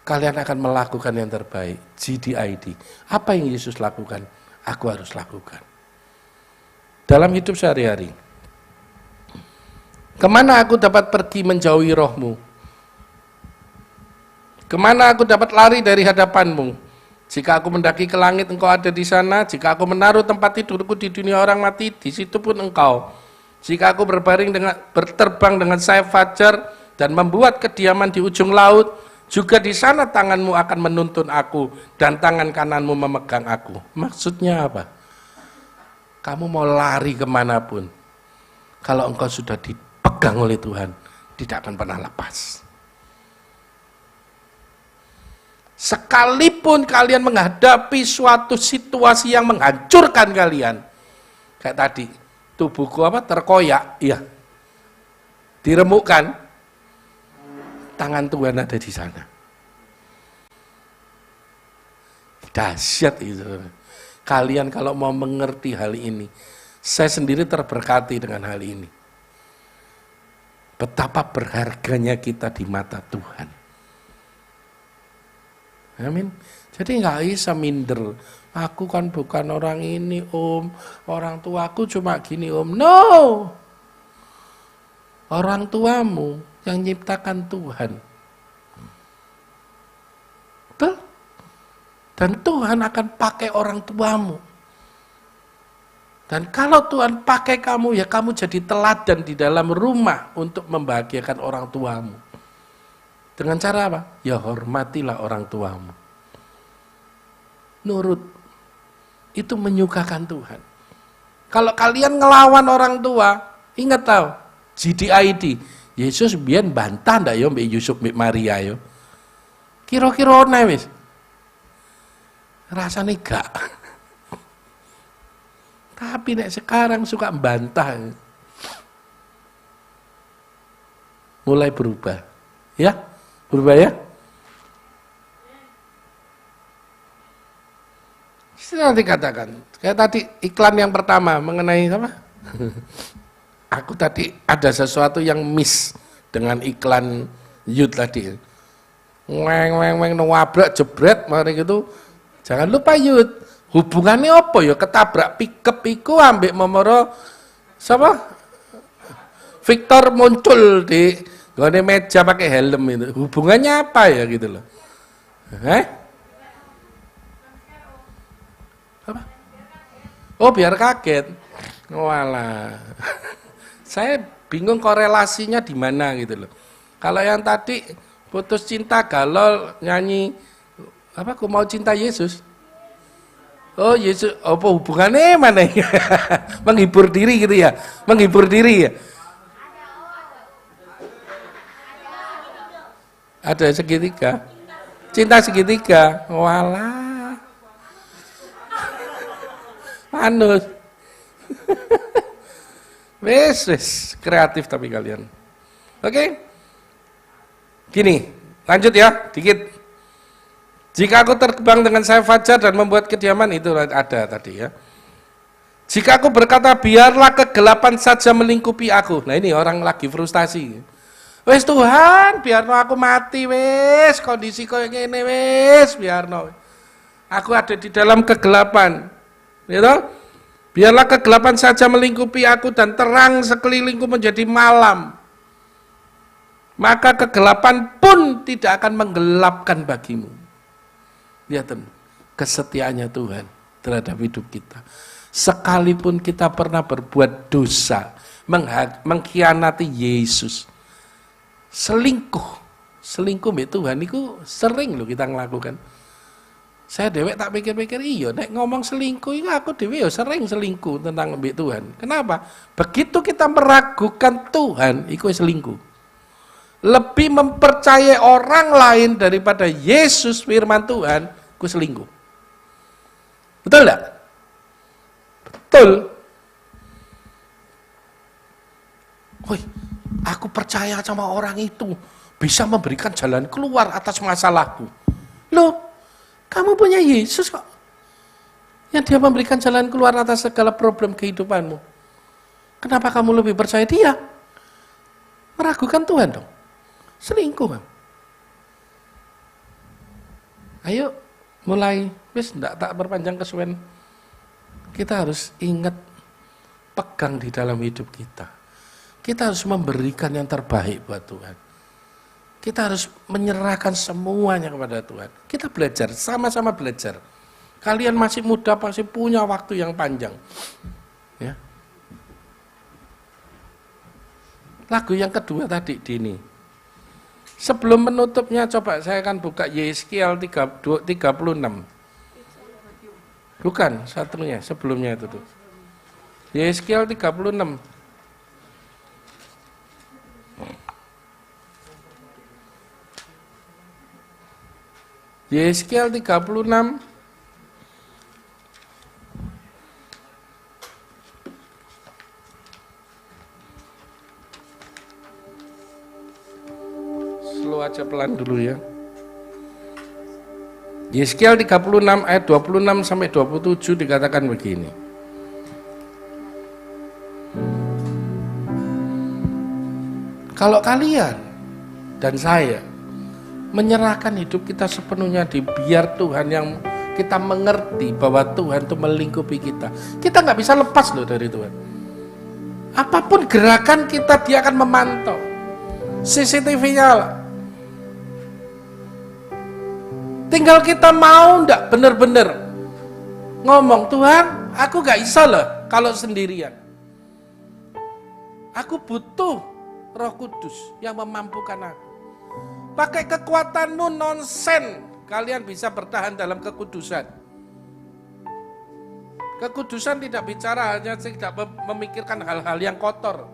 kalian akan melakukan yang terbaik. GDID. Apa yang Yesus lakukan, aku harus lakukan. Dalam hidup sehari-hari. Kemana aku dapat pergi menjauhi rohmu? Kemana aku dapat lari dari hadapanmu? Jika aku mendaki ke langit, engkau ada di sana. Jika aku menaruh tempat tidurku di dunia orang mati, di situ pun engkau. Jika aku berterbang dengan sayap fajar dan membuat kediaman di ujung laut, juga di sana tanganmu akan menuntun aku dan tangan kananmu memegang aku. Maksudnya apa? Kamu mau lari kemanapun, kalau engkau sudah dipegang oleh Tuhan, tidak akan pernah lepas. Sekalipun kalian menghadapi suatu situasi yang menghancurkan kalian, kayak tadi, tubuhku terkoyak, iya, diremukkan, tangan Tuhan ada di sana. Dahsyat itu. Kalian kalau mau mengerti hal ini, saya sendiri terberkati dengan hal ini. Betapa berharganya kita di mata Tuhan. Amin. Jadi nggak bisa minder. Aku kan bukan orang ini, Om. Orang tuaku cuma gini, Om. No. Orang tuamu yang nyiptakan Tuhan. Betul? Dan Tuhan akan pakai orang tuamu. Dan kalau Tuhan pakai kamu, ya kamu jadi teladan di dalam rumah untuk membahagiakan orang tuamu. Dengan cara apa? Ya hormatilah orang tuamu. Nurut. Itu menyukakan Tuhan. Kalau kalian ngelawan orang tua, ingat tahu, GDID. Yesus biyen bantah ndak yo mbek Yusuf mbek Maria yo. Kira-kira ana wis. Rasane gak. Tapi nek sekarang suka bantah. Mulai berubah. Ya? Berubah ya? Nanti katakan, kayak tadi iklan yang pertama mengenai apa? Aku tadi ada sesuatu yang miss dengan iklan youth tadi. Weng wabrak jebret mari gitu. Jangan lupa youth. Hubungannya apa ya? Ketabrak pickup iku ambek memoro siapa? Victor muncul di gone meja pakai helm itu. Hubungannya apa ya gitu loh. Apa? Oh, biar kaget. Walah. Saya bingung korelasinya di mana gitu loh. Kalau yang tadi putus cinta galau nyanyi apa? Aku mau cinta Yesus. Oh Yesus, apa hubungannya mana? Menghibur diri gitu ya? Menghibur diri ya? Ada segitiga. Cinta segitiga. Walah. Manus. Wes, kreatif tapi kalian. Oke? Gini, lanjut ya, dikit. Jika aku terbang dengan sayap fajar dan membuat kediaman, itu ada tadi ya. Jika aku berkata biarlah kegelapan saja melingkupi aku. Nah ini orang lagi frustasi. Wes Tuhan, biarno aku mati wes, kondisi koyo ngene wes, biarno. Aku ada di dalam kegelapan. Gitu? Biarlah kegelapan saja melingkupi aku dan terang sekelilingku menjadi malam. Maka kegelapan pun tidak akan menggelapkan bagimu. Lihat kesetiaannya Tuhan terhadap hidup kita. Sekalipun kita pernah berbuat dosa, mengkhianati Yesus, selingkuh mbek Tuhan itu sering loh kita ngelakukan. Saya dewek tak pikir-pikir, iya nek ngomong selingkuh itu aku dewek ya sering selingkuh tentang mbek Tuhan. Kenapa? Begitu kita meragukan Tuhan, itu selingkuh. Lebih mempercayai orang lain daripada Yesus firman Tuhan, itu selingkuh. Betul enggak? Betul. Woi, aku percaya sama orang itu bisa memberikan jalan keluar atas masalahku. Loh, kamu punya Yesus kok. Yang dia memberikan jalan keluar atas segala problem kehidupanmu. Kenapa kamu lebih percaya dia? Meragukan Tuhan dong. Selingkuh kan. Ayo mulai, wis ndak tak berpanjang kesuwen. Kita harus ingat, pegang di dalam hidup kita. Kita harus memberikan yang terbaik buat Tuhan. Kita harus menyerahkan semuanya kepada Tuhan. Kita belajar, sama-sama belajar. Kalian masih muda, pasti punya waktu yang panjang. Ya. Lagu yang kedua tadi, Dini. Sebelum menutupnya, coba saya akan buka Yeskiel 36. Bukan, satunya, sebelumnya itu tuh. Yeskiel 36. Yeskiel 36. Slow aja pelan dulu ya. Yeskiel 36 ayat 26 sampai 27 dikatakan begini. Kalau kalian dan saya menyerahkan hidup kita sepenuhnya di biar Tuhan yang kita mengerti bahwa Tuhan itu melingkupi kita. Kita nggak bisa lepas loh dari Tuhan. Apapun gerakan kita, dia akan memantau. CCTV-nya lah. Tinggal kita mau ndak bener-bener ngomong, Tuhan, aku gak bisa loh kalau sendirian. Aku butuh Roh Kudus yang memampukan aku. Pakai kekuatanmu nonsen, kalian bisa bertahan dalam kekudusan. Kekudusan tidak bicara hanya tidak memikirkan hal-hal yang kotor.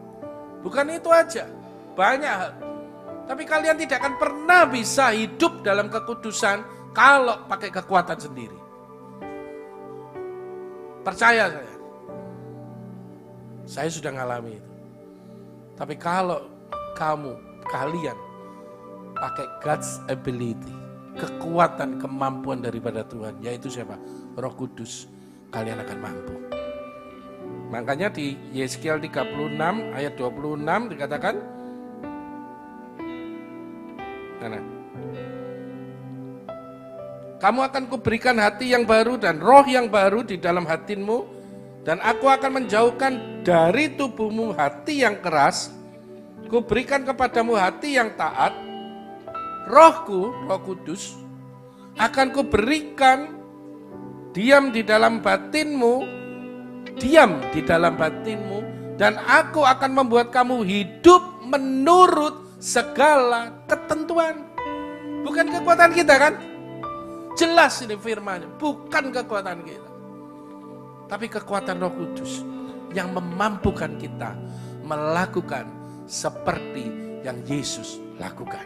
Bukan itu aja, banyak hal. Tapi kalian tidak akan pernah bisa hidup dalam kekudusan kalau pakai kekuatan sendiri. Percaya saya. Saya sudah ngalami itu. Tapi kalau kalian pakai God's ability, kekuatan, kemampuan daripada Tuhan, yaitu siapa? Roh Kudus, kalian akan mampu. Makanya di Yeskiel 36 ayat 26 dikatakan, mana? Kamu akan kuberikan hati yang baru dan roh yang baru di dalam hatimu, dan aku akan menjauhkan dari tubuhmu hati yang keras, kuberikan kepadamu hati yang taat. Rohku, Roh Kudus, akan kuberikan diam di dalam batinmu, dan aku akan membuat kamu hidup menurut segala ketentuan. Bukan kekuatan kita kan? Jelas ini firman-Nya, bukan kekuatan kita. Tapi kekuatan Roh Kudus yang memampukan kita melakukan seperti yang Yesus lakukan.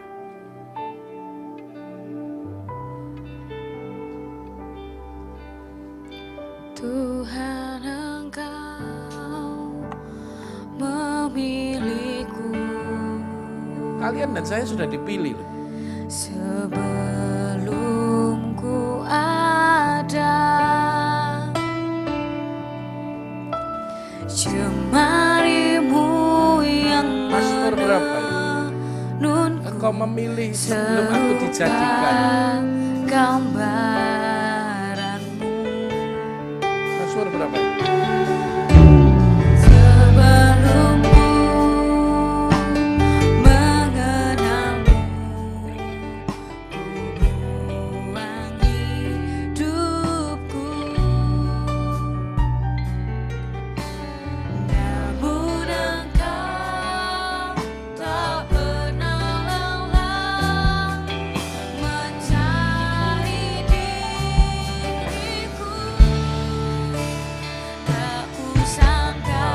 Tuhan, Engkau memilihku. Kalian dan saya sudah dipilih loh. Sebelum ku ada, Jemarimu yang Mazmur berapa itu? menenun Engkau memilih sebelum aku dijadikan. Gambaranmu Mazmur berapa itu? sebelumku mengenalmu, ku buang hidupku, namun Engkau tak pernah lelah mencari diriku. Tak kusangka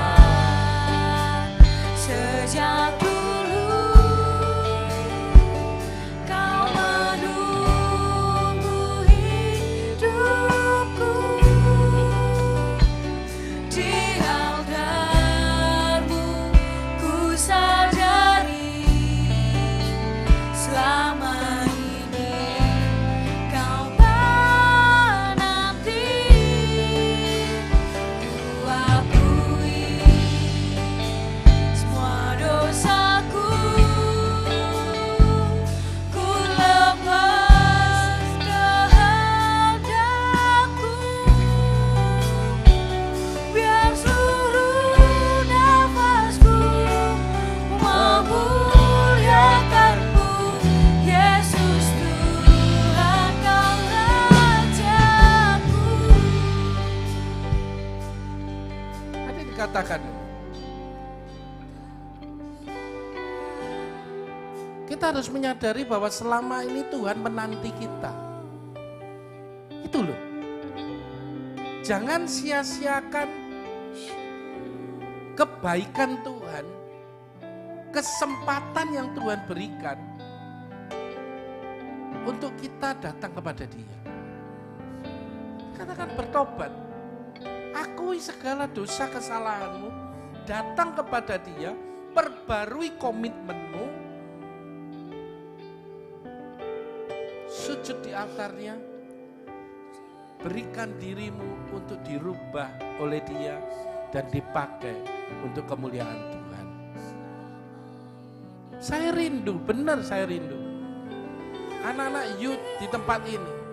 sejak dulu kau menunggu hidupku. Di altarmu ku sadari selama ini kau menanti. Ku akui semua dosaku, ku lepas kehendakku, biar seluruh nafasku memuliakanmu. Yesus Tuhan, Kau Rajaku. Tadi dikatakan, kita harus menyadari bahwa selama ini Tuhan menanti kita. Itu loh. Jangan sia-siakan kebaikan Tuhan, kesempatan yang Tuhan berikan untuk kita datang kepada Dia. Katakan bertobat. Akui segala dosa kesalahanmu, datang kepada Dia, perbarui komitmenmu, sujud di altarnya, berikan dirimu untuk dirubah oleh Dia dan dipakai untuk kemuliaan Tuhan. Saya rindu, benar saya rindu. Anak-anak youth di tempat ini.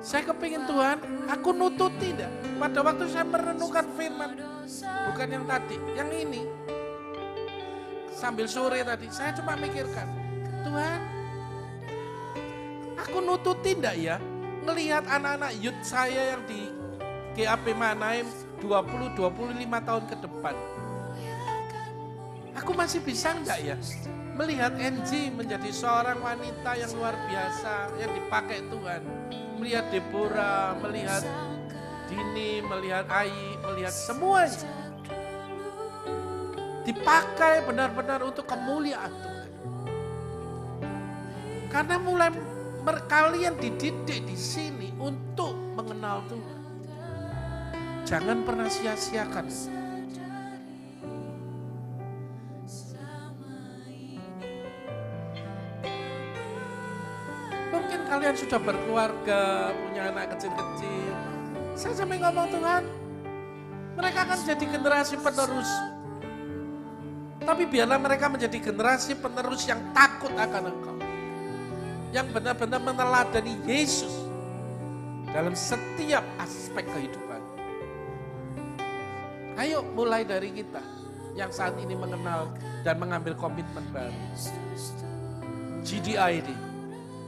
Saya kepingin Tuhan, aku nututi tidak. Pada waktu saya merenungkan firman, bukan yang tadi, yang ini. Sambil sore tadi, saya cuma mikirkan, Tuhan, aku nututi tidak ya, ngelihat anak-anak youth saya yang di GAP Manaim 20-25 tahun ke depan. Aku masih bisa enggak ya melihat NG menjadi seorang wanita yang luar biasa, yang dipakai Tuhan. Melihat Deborah, melihat Dini, melihat Ai, melihat semuanya dipakai benar-benar untuk kemuliaan Tuhan. Karena mulai kalian dididik di sini untuk mengenal Tuhan. Jangan pernah sia-siakan. Mungkin kalian sudah berkeluarga, punya anak kecil-kecil. Saya sampai ngomong Tuhan, mereka akan jadi generasi penerus. Tapi biarlah mereka menjadi generasi penerus yang takut akan Engkau. Yang benar-benar meneladani Yesus dalam setiap aspek kehidupan. Ayo mulai dari kita yang saat ini mengenal dan mengambil komitmen baru. GDID,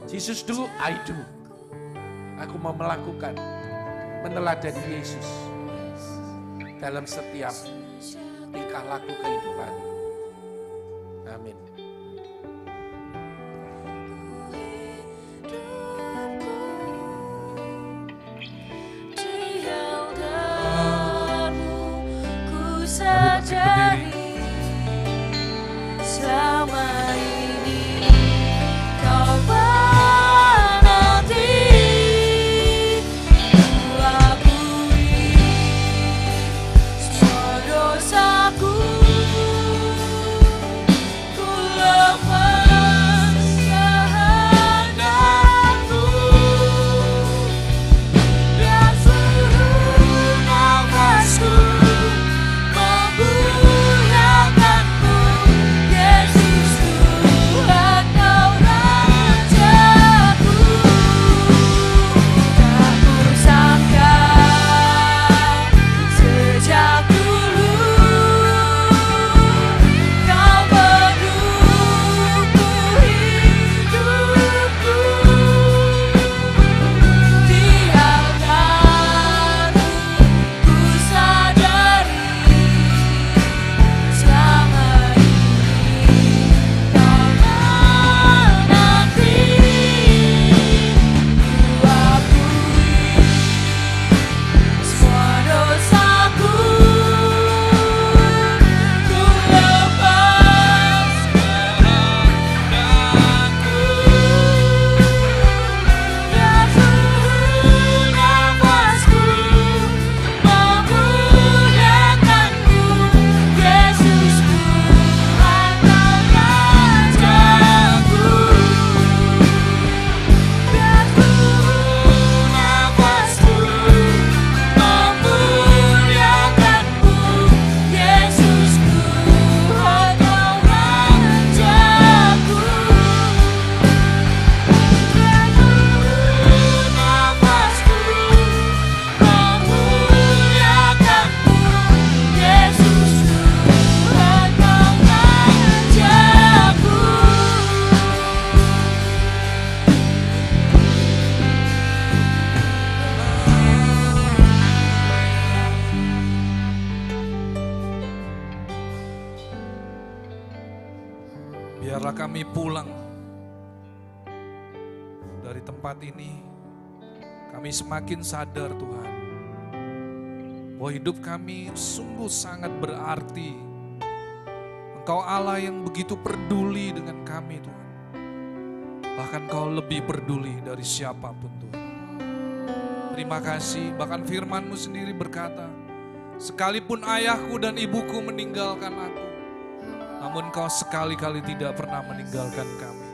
Jesus do, I do. Aku mau melakukan, meneladani Yesus dalam setiap tingkah laku kehidupan. Amin. Sadari selama ini kau menanti. Ku akui semua dosaku, ku lepas kehendakku, biar seluruh nafasku Biarlah kami pulang dari tempat ini, kami semakin sadar Tuhan, bahwa hidup kami sungguh sangat berarti. Engkau Allah yang begitu peduli dengan kami Tuhan. Bahkan Kau lebih peduli dari siapapun Tuhan. Terima kasih, bahkan firman-Mu sendiri berkata, sekalipun ayahku dan ibuku meninggalkan aku, namun Kau sekali-kali tidak pernah meninggalkan kami.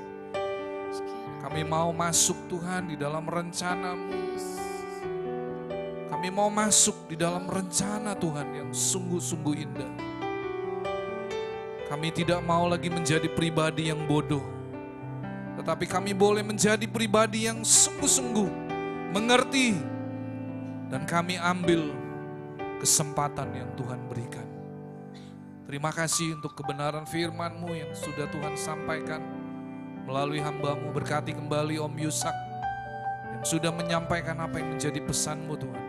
Kami mau masuk Tuhan di dalam rencana-Mu. Kami mau masuk di dalam rencana Tuhan yang sungguh-sungguh indah. Kami tidak mau lagi menjadi pribadi yang bodoh, tetapi kami boleh menjadi pribadi yang sungguh-sungguh mengerti, dan kami ambil kesempatan yang Tuhan berikan. Terima kasih untuk kebenaran firman-Mu yang sudah Tuhan sampaikan melalui hamba-Mu. Berkati kembali Om Yusak yang sudah menyampaikan apa yang menjadi pesan-Mu Tuhan.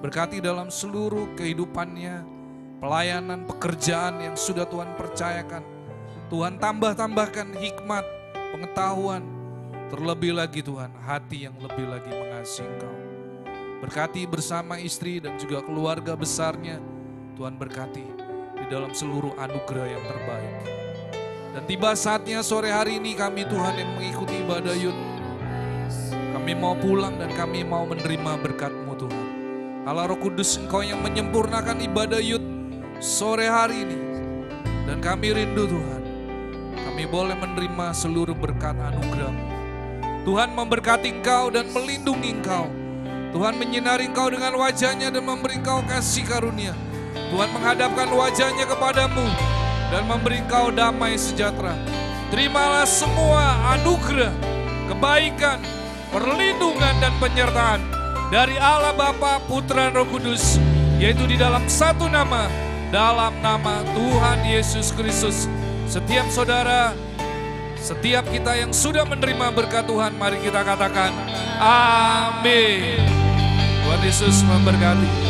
Berkati dalam seluruh kehidupannya, pelayanan, pekerjaan yang sudah Tuhan percayakan. Tuhan tambahkan hikmat, pengetahuan, terlebih lagi Tuhan, hati yang lebih lagi mengasihi Engkau. Berkati bersama istri dan juga keluarga besarnya. Tuhan berkati di dalam seluruh anugerah yang terbaik. Dan tiba saatnya sore hari ini kami Tuhan yang mengikuti ibadah Yud. Kami mau pulang dan kami mau menerima berkat-Mu Tuhan. Allah Roh Kudus, Engkau yang menyempurnakan ibadah Yud sore hari ini. Dan kami rindu Tuhan, kami boleh menerima seluruh berkat anugerah-Mu. Tuhan memberkati Engkau dan melindungi Engkau. Tuhan menyinari Engkau dengan wajah-Nya dan memberi Engkau kasih karunia. Tuhan menghadapkan wajah-Nya kepadamu dan memberi Engkau damai sejahtera. Terimalah semua anugerah, kebaikan, perlindungan dan penyertaan dari Allah Bapa, Putra, dan Roh Kudus, yaitu di dalam satu nama, dalam nama Tuhan Yesus Kristus. Setiap saudara, setiap kita yang sudah menerima berkat Tuhan, mari kita katakan amin. Tuhan Yesus memberkati.